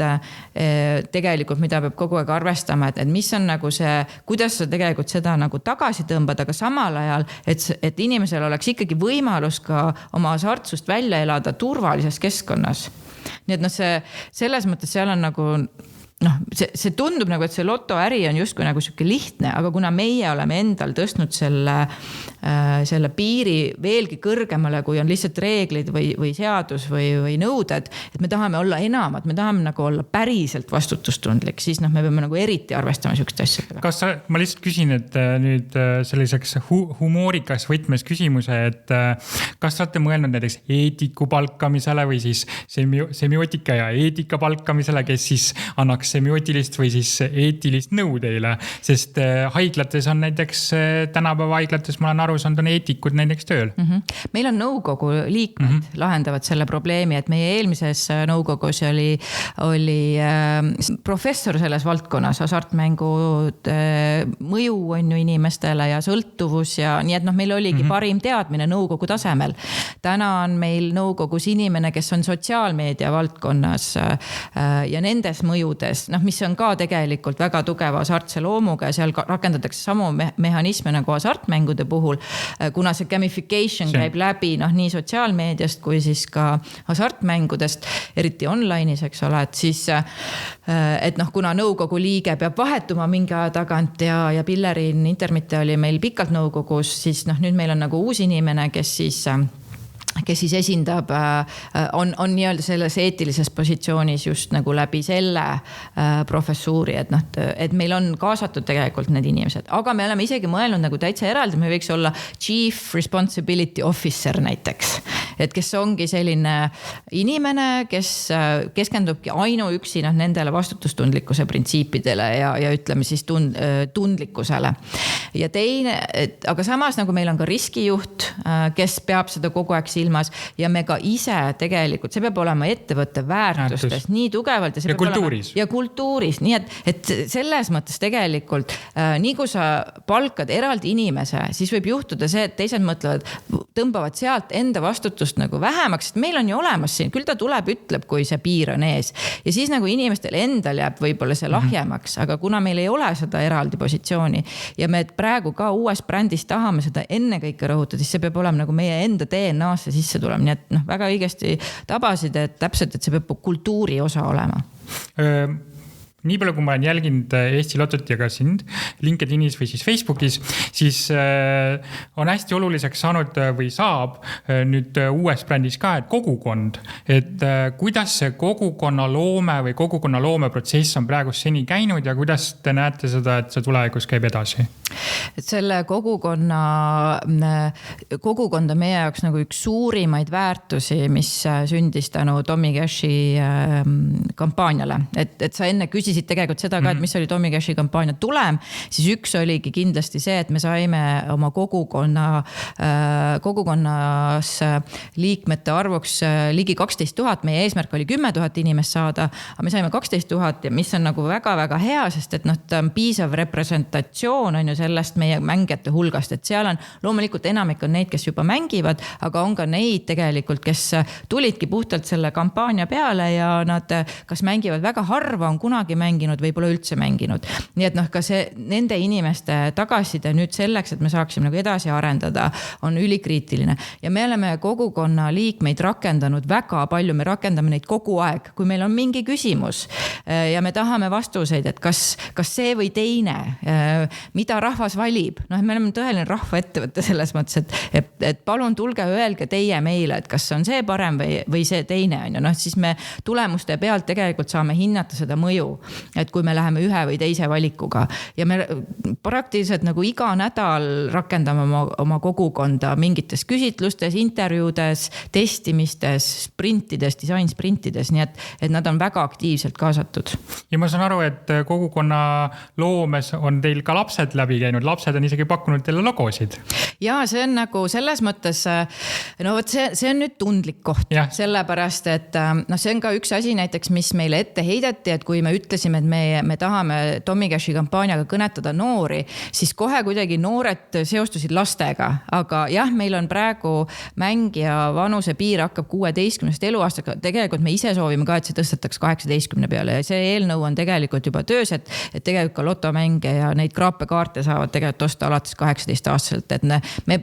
tegelikult mida peab kogu aeg arvestama, et mis on nagu see, kuidas sa tegelikult seda nagu tagasi tõmbad, aga samal ajal, et inimesel oleks ikkagi võimalus ka oma hasartsust välja elada turvalises keskkonnas. Nii et selles mõttes seal on nagu see tundub nagu, et see lotoäri on justkui nagu siuke lihtne, aga kuna meie oleme endal tõstnud selle piiri veelgi kõrgemale, kui on lihtsalt reeglid või seadus või nõuded, et me tahame olla enamat, me tahame nagu olla päriselt vastutustundlik, siis me peame nagu eriti arvestama siukest asjadega. Ma lihtsalt küsin, et nüüd selliseks humoorikas võtmes küsimuse, et kas olete mõelnud näiteks eetiku palkamisele või siis semiootika ja eetika palkamisele, kes siis annaks semiootilist või siis eetilist nõu teile, sest haiglates on näiteks, tänapäeva haiglates ma olen aru saanud, on eetikud näiteks tööl. Meil on nõukogu liikmed lahendavad selle probleemi, et meie eelmises nõukogus oli professor selles valdkonnas, hasartmängud mõju on ju inimestele ja sõltuvus ja nii, et meil oligi parim teadmine nõukogu tasemel. Täna on meil nõukogus inimene, kes on sotsiaalmeedia valdkonnas ja nendes mõjudes, mis on ka tegelikult väga tugeva hasartse loomuga ja seal rakendatakse samu mehhanisme nagu hasartmängude puhul, kuna see gamification käib läbi nii sotsiaalmeediast kui siis ka hasartmängudest, eriti online'is, eks ole, et siis, et kuna nõukogu liige peab vahetuma mingi aja tagant ja Pillerin Intermitte oli meil pikalt nõukogus, siis nüüd meil on nagu uus inimene, kes siis esindab, on nii-öelda selles eetilises positsioonis just nagu läbi selle professuuri, et meil on kaasatud tegelikult need inimesed, aga me oleme isegi mõelnud nagu täitsa eraldi, me võiks olla Chief Responsibility Officer näiteks, et kes ongi selline inimene, kes keskendubki ainuüksi nendele vastutustundlikkuse printsiipidele ja ütleme siis tundlikkusele. Ja teine, aga samas nagu meil on ka riskijuht, kes peab seda kogu aeg silmas ja me ka ise tegelikult, see peab olema ettevõtte väärtustes nii tugevalt ja kultuuris. Ja kultuuris, nii et selles mõttes tegelikult nii kui sa palkad eraldi inimese, siis võib juhtuda see, et teised mõtlevad, tõmbavad sealt enda vastutust nagu vähemaks, et meil on ju olemas siin, küll ta tuleb, ütleb, kui see piir on ees ja siis nagu inimestel endal jääb võib-olla see lahjemaks, aga kuna meil ei ole seda eraldi positsiooni ja me praegu ka uues brändis tahame seda ennekõike rõhutada, siis see peab olema nagu meie enda DNA-sse sisse tulema, nii et väga õigesti tabasid, et täpselt, et see peab kultuuri osa olema. nii palju, kui ma olen jälginud Eesti Lotot ja ka sind LinkedInis või siis Facebookis, siis on hästi oluliseks saanud või saab nüüd uues brändis ka, et kogukond. Et kuidas see kogukonna loome või kogukonna loomeprotsess on praegu seni käinud ja kuidas te näete seda, et see tulevikus käib edasi? Et selle kogukond on meie jaoks nagu üks suurimaid väärtusi, mis sündis tänu Tommy Cashi kampaaniale. Et sa enne küsisid tegelikult seda ka, et mis oli Tommy Cashi kampaania tulem, siis üks oligi kindlasti see, et me saime oma kogukonnas liikmete arvuks ligi 12 000, meie eesmärk oli 10 000 inimest saada, aga me saime 12 000 ja mis on nagu väga-väga hea, sest et ta on piisav representatsioon on ju sellest meie mängijate hulgast, et seal on loomulikult enamik on neid, kes juba mängivad, aga on ka neid tegelikult, kes tulidki puhtalt selle kampaania peale ja nad kas mängivad väga harva, on kunagi mänginud või pole üldse mänginud. Nii et ka see nende inimeste tagasiside nüüd selleks, et me saaksime nagu edasi arendada, on ülikriitiline. Ja me oleme kogukonna liikmeid rakendanud väga palju, me rakendame neid kogu aeg, kui meil on mingi küsimus ja me tahame vastuseid, et kas see või teine, mida rahvas valib. Me oleme tõeline rahvaettevõte selles mõttes, et palun tulge öelge teie meile, et kas on see parem või see teine on ju. Siis me tulemuste pealt tegelikult saame hinnata seda mõju, et kui me läheme ühe või teise valikuga ja me praktiliselt nagu iga nädal rakendame oma kogukonda mingites küsitlustes, intervjuudes, testimistes, sprintides, disainsprintides, nii et nad on väga aktiivselt kaasatud. Ja ma saan aru, et kogukonna loomes on teil ka lapsed läbi käinud, lapsed on isegi pakkunud teile logosid. Ja see on nagu selles mõttes, see on nüüd tundlik koht, sellepärast, et see on ka üks asi näiteks, mis meile ette heideti, et kui me ütlesime, et me tahame Tommy Cashi kampaaniaga kõnetada noori, siis kohe kuidagi noored seostusid lastega, aga jah, meil on praegu mängija vanuse piir hakkab 16 eluaastaga, tegelikult me ise soovime ka, et see tõstetaks 18 peale ja see eelnõu on tegelikult juba töös, et tegelikult ka lotomänge ja neid kraapekaarte saavad tegelikult osta alates 18 aastaselt, et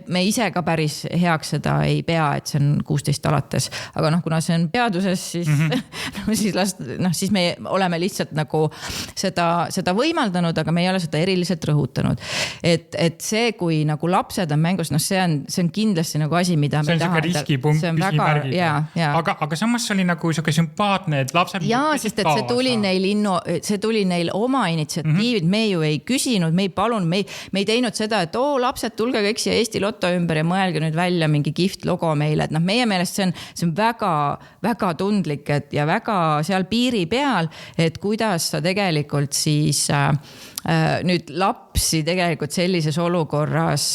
me ise ka päris heaks seda ei pea, et see on 16 alates, aga kuna see on peaduses, siis me oleme lihtsalt nagu seda võimaldanud, aga me ei ole seda eriliselt rõhutanud. Et see, kui nagu lapsed on mängus, see on kindlasti nagu asi, mida me tahame. See on riskipunkt küsimärgiga. Aga samas oli nagu siuke sümpaatne, et lapsed... Jaa, sest et see tuli neil oma initsiatiivid, me ju ei küsinud, me ei palunud, me ei teinud seda, et lapsed, tulge kõik siia Eesti Lotto ümber ja mõelge nüüd välja mingi kihvt logo meile, et meie meelest see on väga, väga tundlik ja väga seal piiri peal, et kuidas sa tegelikult siis nüüd lapsi tegelikult sellises olukorras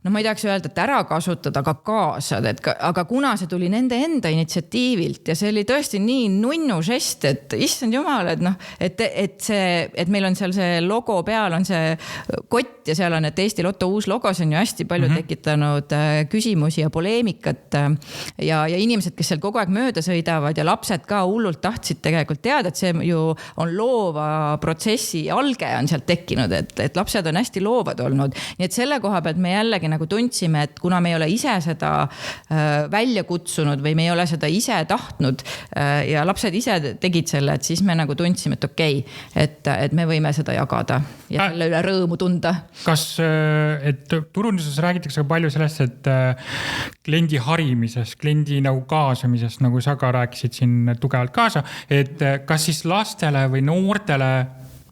ma ei tahaks öelda, et ära kasutada, aga kaasad, aga kuna see tuli nende enda initsiatiivilt ja see oli tõesti nii nunnu žest, et issand jumal, et meil on seal see logo peal, on see kott ja seal on, et Eesti Lotto uus logo, see on ju hästi palju tekitanud küsimusi ja poleemikat ja inimesed, kes seal kogu aeg mööda sõidavad ja lapsed ka hullult tahtsid tegelikult teada, et see ju on loova protsessi alge on sealt tekkinud, et lapsed on hästi loovad olnud. Nii et selle koha pealt me jällegi nagu tundsime, et kuna me ei ole ise seda välja kutsunud või me ei ole seda ise tahtnud ja lapsed ise tegid selle, et siis me nagu tundsime, et okei, et me võime seda jagada ja selle üle rõõmu tunda. Kas, et turunduses räägitakse palju sellest, et kliendi harimisest, kliendi nagu kaasamisest, nagu sa ka rääkisid siin tugevalt kaasa, et kas siis lastele või noortele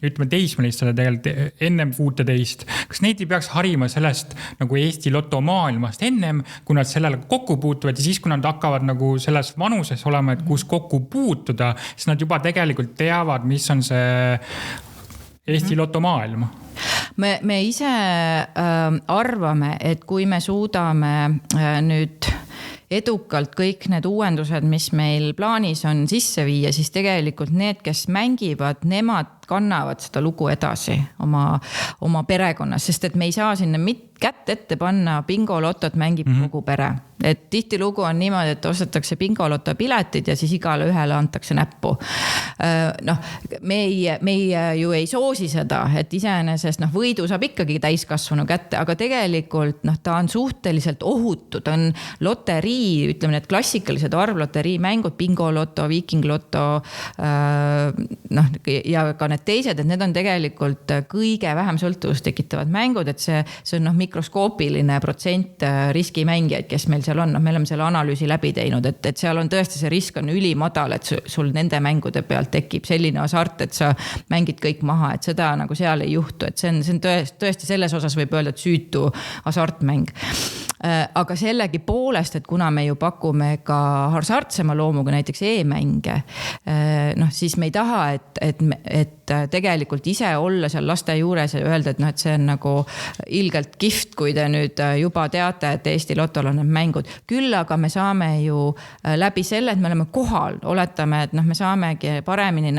ütleme teismelistele tegelikult ennem 16, kas neid ei peaks harima sellest nagu Eesti Lotto maailmast ennem, kui nad sellele kokku puutuvad ja siis, kui nad hakkavad nagu selles vanuses olema, et kus kokku puutuda, siis nad juba tegelikult teavad, mis on see Eesti Lotto maailma. Me ise arvame, et kui me suudame nüüd edukalt kõik need uuendused, mis meil plaanis on sisse viia, siis tegelikult need, kes mängivad, nemad kannavad seda lugu edasi oma perekonnas, sest et me ei saa sinna kätt ette panna bingolotot mängib kogu pere. Et tihtilugu on niimoodi, et ostetakse bingoloto piletid ja siis igale ühele antakse näppu. Me ju ei soosi seda, et iseenesest võidu saab ikkagi täiskasvanu kätte, aga tegelikult ta on suhteliselt ohutu, ta on loterii, ütleme need klassikalised arvloterii mängud, bingoloto, viikingloto ja ka need teised, et need on tegelikult kõige vähem sõltuvust tekitavad mängud, et see on mikroskoopiline protsent riskimängijaid, kes meil seal on, me oleme selle analüüsi läbi teinud, et seal on tõesti see risk on ülimadal, et sul nende mängude pealt tekib selline hasart, et sa mängid kõik maha, et seda nagu seal ei juhtu, et see on tõesti selles osas võib öelda, et süütu hasartmäng. Aga sellegi poolest, et kuna me ju pakume ka hasartsema loomuga näiteks e-mänge, siis me ei taha, et tegelikult ise olla seal laste juures ja öelda, et see on nagu ilgelt kihvt, kui te nüüd juba teate, et Eesti Lotol on need mängud. Küll aga me saame ju läbi selle, et me oleme kohal, oletame, et me saamegi paremini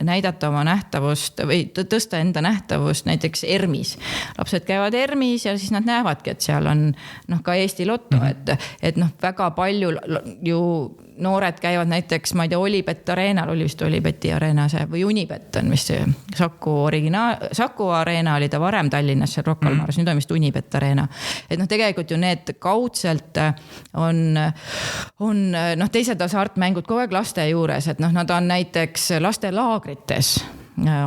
näidata oma nähtavust või tõsta enda nähtavust näiteks ERMis. Lapsed käivad ERMis ja siis nad näevadki, et seal on ka Eesti Lotto, et väga palju ju noored käivad näiteks, ma ei tea, Olibet Areenal, oli vist Olibeti Areena see, või Unibet on vist see Saku Areena oli ta varem Tallinnas, seal Rocca al Mares, nüüd on vist Unibet Areena. Et tegelikult ju need kaudselt on teised hasartmängud kogu aeg laste juures, et nad on näiteks laste laagrites,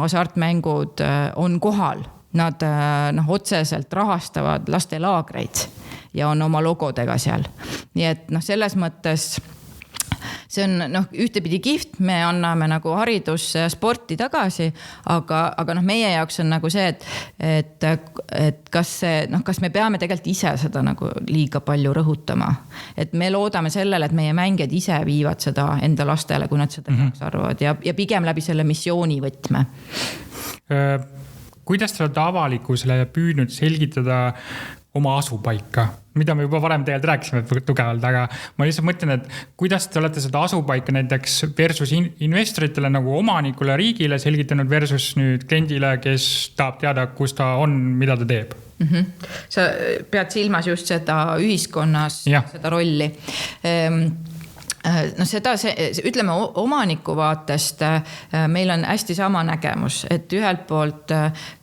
hasartmängud on kohal. Nad otseselt rahastavad laste laagreid ja on oma logodega seal. Nii et selles mõttes see on ühtepidi kihvt, me anname nagu haridusse ja sporti tagasi, aga meie jaoks on nagu see, et kas me peame tegelikult ise seda nagu liiga palju rõhutama. Et me loodame sellele, et meie mängijad ise viivad seda enda lastele, kui nad seda arvavad ja pigem läbi selle missiooni võtme. Kuidas te olete avalikkusele püüdnud selgitada oma asupaika, mida me juba varem tegelikult rääkisime tugevalt, aga ma lihtsalt mõtlen, et kuidas te olete seda asupaika näiteks versus investoritele nagu omanikule riigile selgitanud versus nüüd kliendile, kes tahab teada, kus ta on, mida ta teeb? Sa pead silmas just seda ühiskonnas, seda rolli. Seda, ütleme omaniku vaatest meil on hästi sama nägemus, et ühelt poolt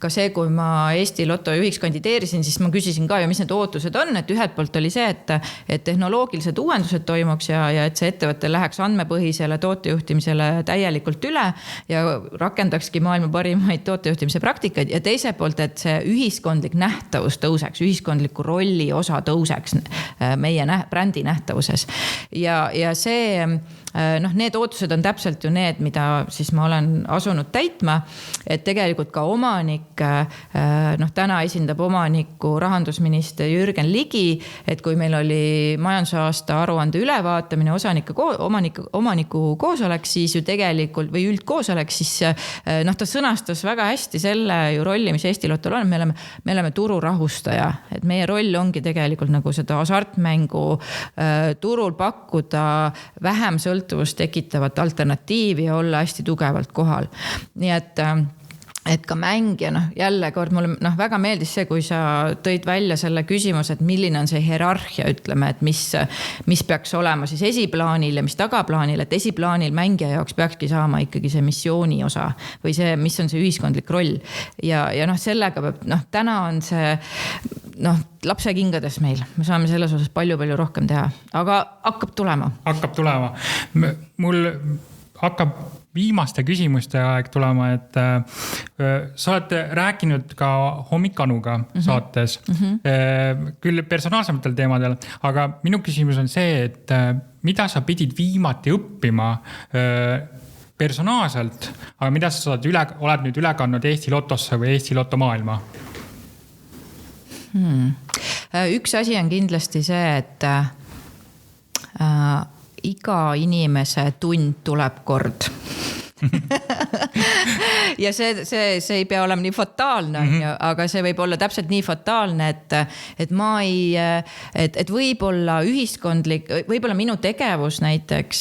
ka see, kui ma Eesti Lotto juhiks kandideerisin, siis ma küsisin ka ju, mis need ootused on, et ühelt poolt oli see, et tehnoloogilised uuendused toimuks ja et see ettevõte läheks andmepõhisele tootejuhtimisele täielikult üle ja rakendakski maailma parimaid tootejuhtimise praktikaid ja teiselt poolt, et see ühiskondlik nähtavus tõuseks, ühiskondliku rolli osa tõuseks meie brändi nähtavuses ja see need ootused on täpselt ju need, mida siis ma olen asunud täitma, et tegelikult ka omanik, täna esindab omanikku rahandusminister Jürgen Ligi, et kui meil oli majandusaasta aruande ülevaatamine omaniku koosolek, siis ju tegelikult või üldkoosolek, siis ta sõnastas väga hästi selle ju rolli, mis Eesti Lotol on, me oleme turu rahustaja, et meie roll ongi tegelikult nagu seda hasartmängu turul pakkuda vähem sõltuvust tekitavat alternatiivi ja olla hästi tugevalt kohal. Nii et ka mängija, jälle kord mulle väga meeldis see, kui sa tõid välja selle küsimus, et milline on see hierarhia, ütleme, et mis peaks olema siis esiplaanil ja mis tagaplaanil, et esiplaanil mängija jaoks peakski saama ikkagi see missiooni osa või see, mis on see ühiskondlik roll. Ja sellega peab, täna on see lapse kingades meil. Me saame selles osas palju rohkem teha, aga hakkab tulema. Mul hakkab viimaste küsimuste aeg tulema, et sa oled rääkinud ka Hommikanuga saates, küll personaalsematel teemadel, aga minu küsimus on see, et mida sa pidid viimati õppima personaalselt, aga mida sa oled nüüd üle kandnud Eesti Lotosse või Eesti Lotto maailma? Üks asi on kindlasti see, et iga inimese tund tuleb kord. Ja see ei pea olema nii fataalne, aga see võib olla täpselt nii fataalne, et võib-olla võib-olla minu tegevus näiteks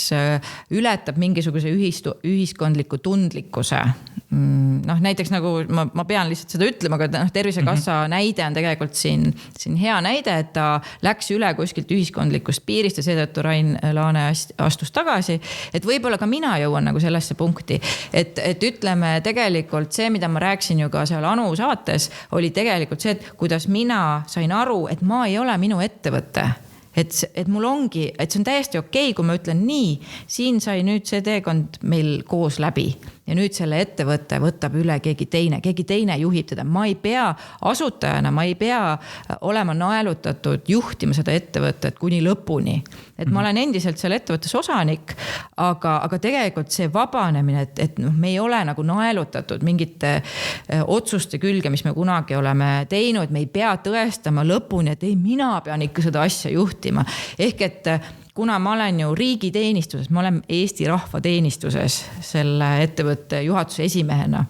ületab mingisuguse ühiskondliku tundlikkuse noh, näiteks nagu ma pean lihtsalt seda ütlema, aga Tervisekassa näide on tegelikult siin hea näide, et ta läks üle kuskilt ühiskondlikust piirist ja seetõttu Rain Laane astus tagasi. Et võib-olla ka mina jõuan nagu sellesse punkti, et ütleme tegelikult see, mida ma rääkisin ju ka seal Anu saates, oli tegelikult see, et kuidas mina sain aru, et ma ei ole minu ettevõte. Et mul ongi, et see on täiesti okei, kui ma ütlen nii, siin sai nüüd see teekond meil koos läbi ja nüüd selle ettevõtte võtab üle keegi teine juhib teda. Ma ei pea asutajana, ma ei pea olema naelutatud juhtima seda ettevõtet kuni lõpuni. Et ma olen endiselt selle ettevõttes osanik, aga tegelikult see vabanemine, et me ei ole nagu naelutatud mingite otsuste külge, mis me kunagi oleme teinud, me ei pea tõestama lõpuni, et ei, mina pean ikka seda asja juhtima. Ehk et kuna ma olen ju riigi teenistuses, ma olen Eesti rahva teenistuses selle ettevõtte juhatuse esimehena,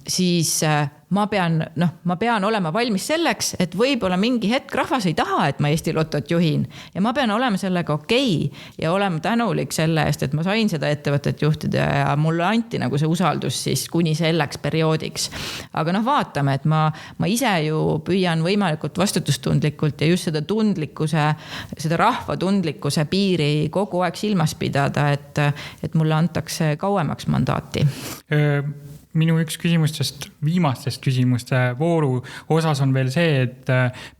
siis ma pean olema valmis selleks, et võib-olla mingi hetk rahvas ei taha, et ma Eesti Lotot juhin ja ma pean olema sellega okei ja olema tänulik selle eest, et ma sain seda ettevõtet juhtida ja mulle anti nagu see usaldus siis kuni selleks perioodiks. Aga vaatame, et ma ise ju püüan võimalikult vastutustundlikult ja just seda tundlikkuse, seda rahva tundlikkuse piiri kogu aeg silmas pidada, et mulle antakse kauemaks mandaati. Minu üks küsimustest, viimastest küsimuste vooru osas on veel see, et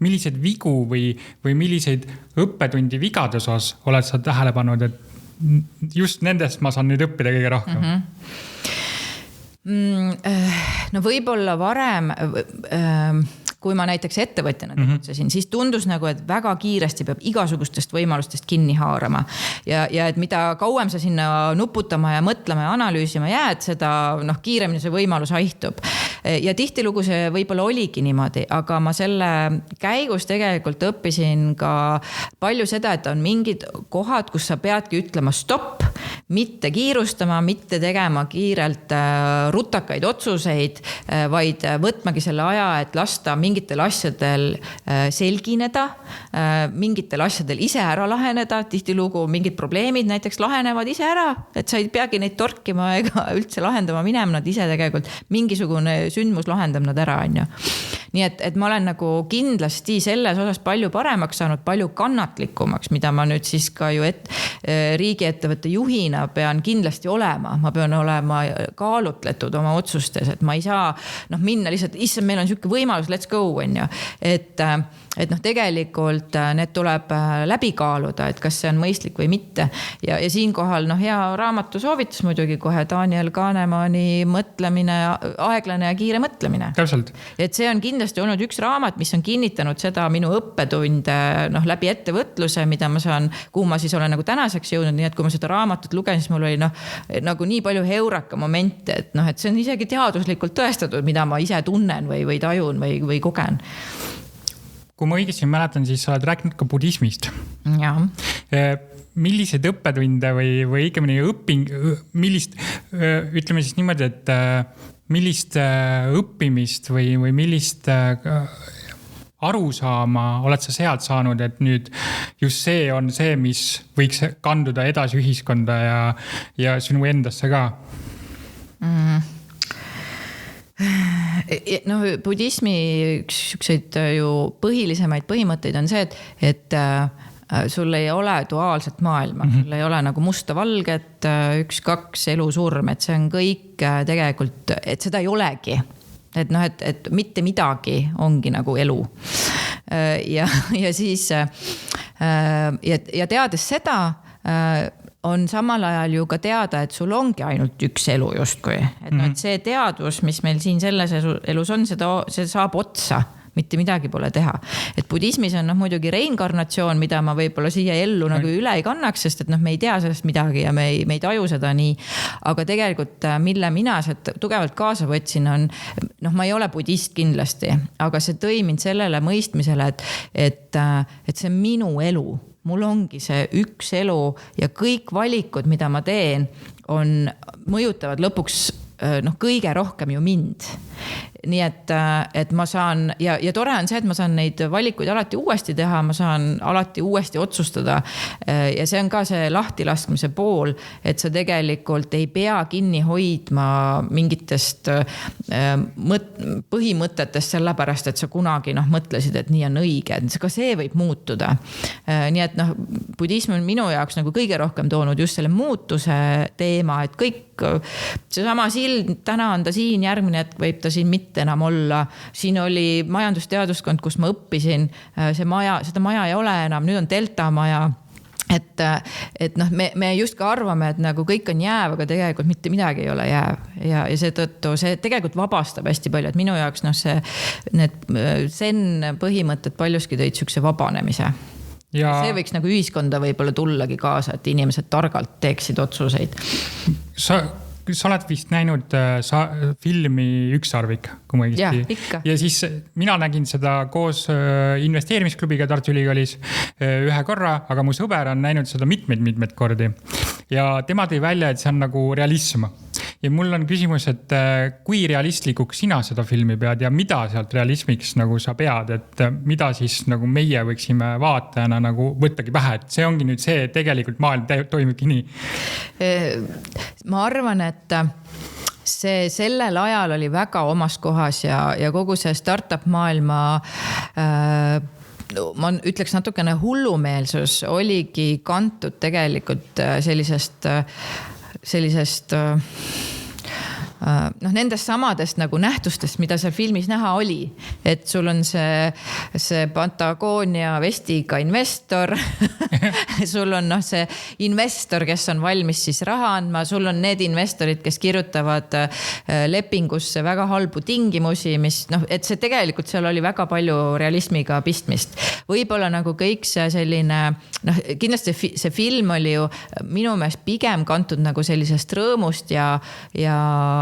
millised vigu või milliseid õppetundi vigade osas oled sa tähele pannud, et just nendest ma saan nüüd õppida kõige rohkem? No võib-olla varem kui ma näiteks ettevõtjana tegutsesin, siis tundus nagu, et väga kiiresti peab igasugustest võimalustest kinni haarama. Ja et mida kauem sa sinna nuputama ja mõtlema ja analüüsima jääd, seda kiiremini see võimalus haihtub. Ja tihtilugu see võib-olla oligi niimoodi, aga ma selle käigus tegelikult õppisin ka palju seda, et on mingid kohad, kus sa peadki ütlema stopp, mitte kiirustama, mitte tegema kiirelt rutakaid otsuseid, vaid võtmagi selle aja, et lasta mingitel asjadel selgineda, mingitel asjadel ise ära laheneda, tihtilugu mingid probleemid näiteks lahenevad ise ära, et sa ei peagi neid torkima ega üldse lahendama minema, nad ise tegelikult mingisugune sündmus lahendab nad ära, on ju. Nii et ma olen nagu kindlasti selles osas palju paremaks saanud, palju kannatlikumaks, mida ma nüüd siis ka ju riigiettevõtte juhina pean kindlasti olema. Ma pean olema kaalutletud oma otsustes, et ma ei saa minna lihtsalt, issand, meil on selline võimalus, let's go, on ju. Et tegelikult need tuleb läbi kaaluda, et kas see on mõistlik või mitte. Ja siinkohal hea raamatu soovitus muidugi kohe Daniel Kahnemani mõtlemine, aeglane ja kiire mõtlemine. Täpselt. Et see on kindlasti olnud üks raamat, mis on kinnitanud seda minu õppetunde läbi ettevõtluse, mida ma saan, kuhu ma siis olen nagu tänaseks jõudnud, nii et kui ma seda raamatut lugesin, siis mul oli nagu nii palju heuraka momente, et see on isegi teaduslikult tõestatud, mida ma ise tunnen või tajun või kogen. Kui ma õigesti mäletan, siis sa oled rääkinud ka budismist. Ja. Millised õppetunde või õigemini ütleme siis niimoodi, et millist õppimist või millist arusaama oled sa sealt saanud, et nüüd just see on see, mis võiks kanduda edasi ühiskonda ja sinu endasse ka? Budismi üks ju põhilisemaid põhimõtteid on see, et sul ei ole duaalset maailma, sul ei ole nagu musta valget, 1-2 elu surm, et see on kõik tegelikult, et seda ei olegi. Et mitte midagi ongi nagu elu. Ja siis ja teades seda, on samal ajal ju ka teada, et sul ongi ainult üks elu justkui. Et see teadvus, mis meil siin selles elus on, see saab otsa, mitte midagi pole teha. Et budismis on muidugi reinkarnatsioon, mida ma võib-olla siia ellu nagu üle ei kannaks, sest et me ei tea sellest midagi ja me ei taju seda nii. Aga tegelikult, mille mina tugevalt kaasa võtsin, on, ma ei ole budist kindlasti, aga see tõi mind sellele mõistmisele, et see on minu elu. Mul ongi see üks elu ja kõik valikud, mida ma teen, mõjutavad lõpuks kõige rohkem ju mind. nii et ma saan ja tore on see, et ma saan neid valikuid alati uuesti teha, ma saan alati uuesti otsustada ja see on ka see lahtilaskmise pool, et sa tegelikult ei pea kinni hoidma mingitest põhimõtetest sellepärast, et sa kunagi mõtlesid, et nii on õige, et ka see võib muutuda. Nii et budism on minu jaoks nagu kõige rohkem toonud just selle muutuse teema, et kõik seesama sild, täna on ta siin, järgmine hetk võib ta siin mitte enam olla. Siin oli majandusteaduskond, kus ma õppisin, seda maja ei ole enam, nüüd on Delta maja. Et me just ka arvame, et nagu kõik on jääv, aga tegelikult mitte midagi ei ole jääv. Ja seetõttu see tegelikult vabastab hästi palju, et minu jaoks need zen põhimõtted paljuski tõid sükse vabanemise. Ja see võiks nagu ühiskonda võib-olla tullagi kaasa, et inimesed targalt teeksid otsuseid. Sa oled vist näinud filmi Ükssarvik, kui ma õigesti. Ja siis mina nägin seda koos investeerimisklubiga Tartu Ülikoolis ühe korra, aga mu sõber on näinud seda mitmeid kordi. Ja tema tõi välja, et see on nagu realism. Ja mul on küsimus, et kui realistlikuks sina seda filmi pead ja mida sealt realismiks nagu sa pead, et mida siis nagu meie võiksime vaatajana nagu võttagi pähe, et see ongi nüüd see, tegelikult maailm toimibki nii. Ma arvan, et see sellel ajal oli väga omas kohas ja kogu see startup maailma ma ütleks natukene hullumeelsus oligi kantud tegelikult sellisest nendest samadest nagu nähtustest, mida seal filmis näha oli. Et sul on see Patagonia vestiga investor, sul on see investor, kes on valmis siis raha andma, sul on need investorid, kes kirjutavad lepingusse väga halbu tingimusi, mis et see tegelikult seal oli väga palju realismiga pistmist. Võib-olla nagu kõik see selline, kindlasti see film oli ju minu meelest pigem kantud nagu sellisest rõõmust ja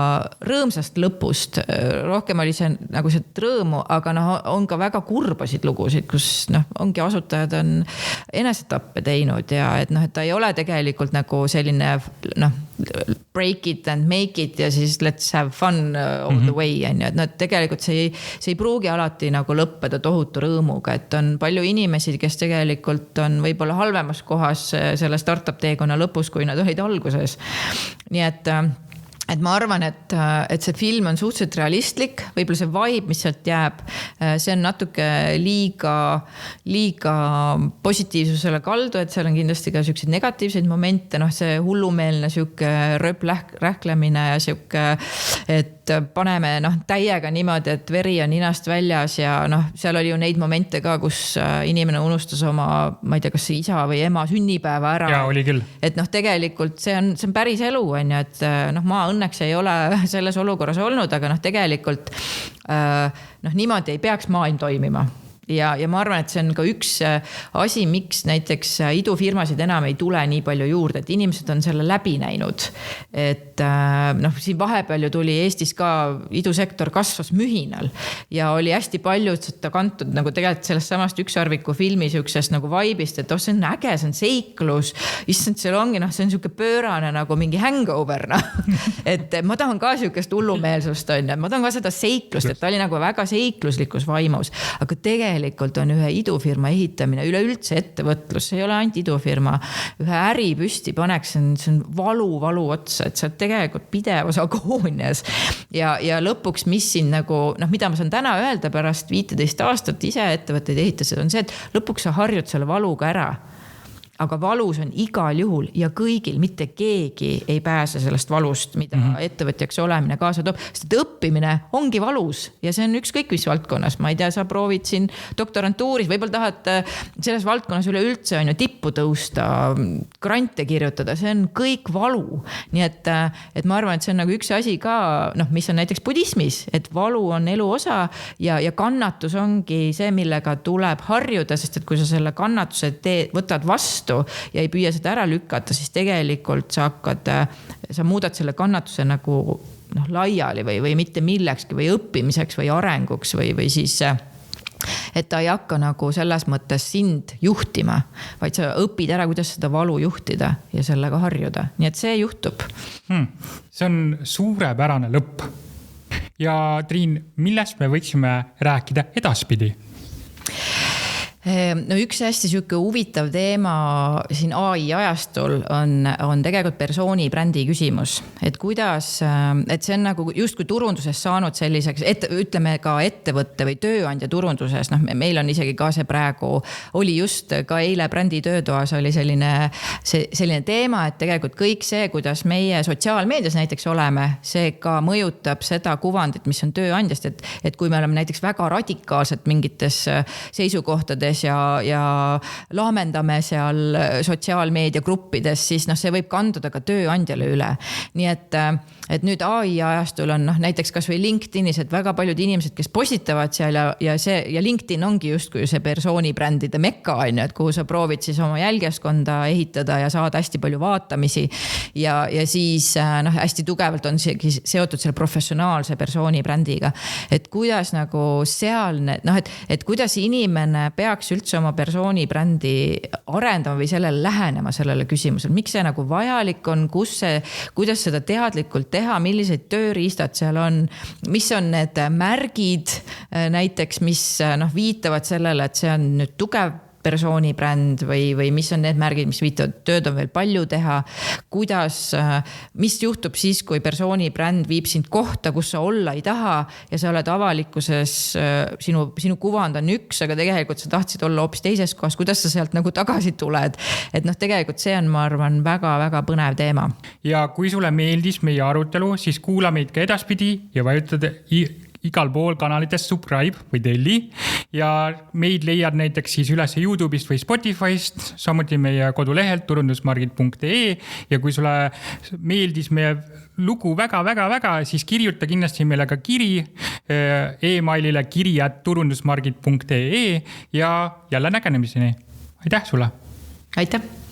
rõõmsast lõpust. Rohkem oli see nagu see rõõmu, aga on ka väga kurbasid lugusid, kus ongi asutajad on enesetappe teinud ja et ta ei ole tegelikult nagu selline break it and make it ja siis let's have fun all the way. Et tegelikult see ei pruugi alati nagu lõppeda tohutu rõõmuga, et on palju inimesi, kes tegelikult on võib-olla halvemas kohas selle startup teekonna lõpus, kui nad olid alguses. Nii et ma arvan, et see film on suhteliselt realistlik, võib-olla see vibe, mis sealt jääb, see on natuke liiga positiivsusele kaldu, et seal on kindlasti ka selliseid negatiivseid momente, see hullumeelne siuke rööprähklemine ja siuke, et paneme täiega niimoodi, et veri on ninast väljas ja seal oli ju neid momente ka, kus inimene unustas oma, ma ei tea, kas isa või ema sünnipäeva ära. Ja oli küll. Et tegelikult see on päris elu, et ma õnneks ei ole selles olukorras olnud, aga tegelikult niimoodi ei peaks maailm toimima. Ja ma arvan, et see on ka üks asi, miks näiteks idufirmasid enam ei tule nii palju juurde, et inimesed on selle läbi näinud. Et siin vahepeal ju tuli Eestis ka idusektor kasvas mühinal ja oli hästi palju seda kantud nagu tegelikult sellest samast Ükssarviku filmi siuksest nagu vaibist, et see on äge, see on seiklus, issand, seal ongi, see on siuke pöörane nagu mingi hangover. Et ma tahan ka siukest hullumeelsust, ma tahan ka seda seiklust, et ta oli nagu väga seikluslikus vaimus, aga tegelikult on ühe idufirma ehitamine, üleüldse ettevõtlus, see ei ole ainult idufirma, ühe äri püsti paneks, see on valu otsa, et see on tegelikult pidevas agoonias ja lõpuks, mis siin nagu, mida ma saan täna öelda pärast 15 aastat ise ettevõtteid ehitasid, on see, et lõpuks sa harjud selle valuga ära. Aga valus on igal juhul ja kõigil, mitte keegi ei pääse sellest valust, mida ettevõtjaks olemine kaasa toob. Sest õppimine ongi valus ja see on ükskõik mis valdkonnas. Ma ei tea, sa proovid siin doktorantuuris, võib-olla tahad selles valdkonnas üleüldse on ju tippu tõusta, grante kirjutada, see on kõik valu. Nii et ma arvan, et see on nagu üks asi ka, mis on näiteks budismis, et valu on elu osa ja kannatus ongi see, millega tuleb harjuda, sest et kui sa selle kannatuse võtad vastu ja ei püüa seda ära lükata, siis tegelikult sa muudad selle kannatuse nagu laiali või mitte millekski või õppimiseks või arenguks või siis, et ta ei hakka nagu selles mõttes sind juhtima, vaid sa õpid ära, kuidas seda valu juhtida ja sellega harjuda. Nii et see juhtub. See on suurepärane lõpp. ja Triin, millest me võiksime rääkida edaspidi? No üks hästi siuke huvitav teema siin AI ajastul on tegelikult persooni brändi küsimus, et kuidas, et see on nagu justkui turunduses saanud selliseks, ütleme ka ettevõtte või tööandja turunduses, meil on isegi ka see praegu, oli just ka eile brändi töötoas oli selline teema, et tegelikult kõik see, kuidas meie sotsiaalmeedias näiteks oleme, see ka mõjutab seda kuvandit, mis on tööandjast, et kui me oleme näiteks väga radikaalselt mingites seisukohtades ja laamendame seal sotsiaalmeedia gruppides, siis see võib kanduda ka tööandjale üle. Nii et nüüd AI ajastul on näiteks kas või LinkedInis, et väga paljud inimesed, kes postitavad seal ja LinkedIn ongi justkui see persooni brändide mekka, et kuhu sa proovid siis oma jälgeskonda ehitada ja saada hästi palju vaatamisi ja siis hästi tugevalt on seotud selle professionaalse persooni brändiga. Et kuidas nagu sealne, et kuidas inimene peaks üldse oma persooni brändi arendama või sellele lähenema sellele küsimusele, miks see nagu vajalik on, kuidas seda teadlikult teha, millised tööriistad seal on, mis on need märgid näiteks, mis viitavad sellele, et see on nüüd tugev persooni bränd või mis on need märgid, mis viitavad, tööd on veel palju teha, mis juhtub siis, kui persooni bränd viib sind kohta, kus sa olla ei taha ja sa oled avalikkuses, sinu kuvand on üks, aga tegelikult sa tahtsid olla hoopis teises kohas, kuidas sa sealt nagu tagasi tuled, et tegelikult see on, ma arvan, väga-väga põnev teema. Ja kui sulle meeldis meie arutelu, siis kuula meid ka edaspidi ja vajutad igal pool kanalitest subscribe või telli ja meid leiad näiteks siis üles YouTube'ist või Spotify'st, samuti meie kodulehelt turundusmargit.ee ja kui sulle meeldis meie lugu väga-väga-väga, siis kirjuta kindlasti meile ka kiri e-mailile kiri@turundusmargit.ee ja jälle nägemiseni. Aitäh sulle! Aitäh!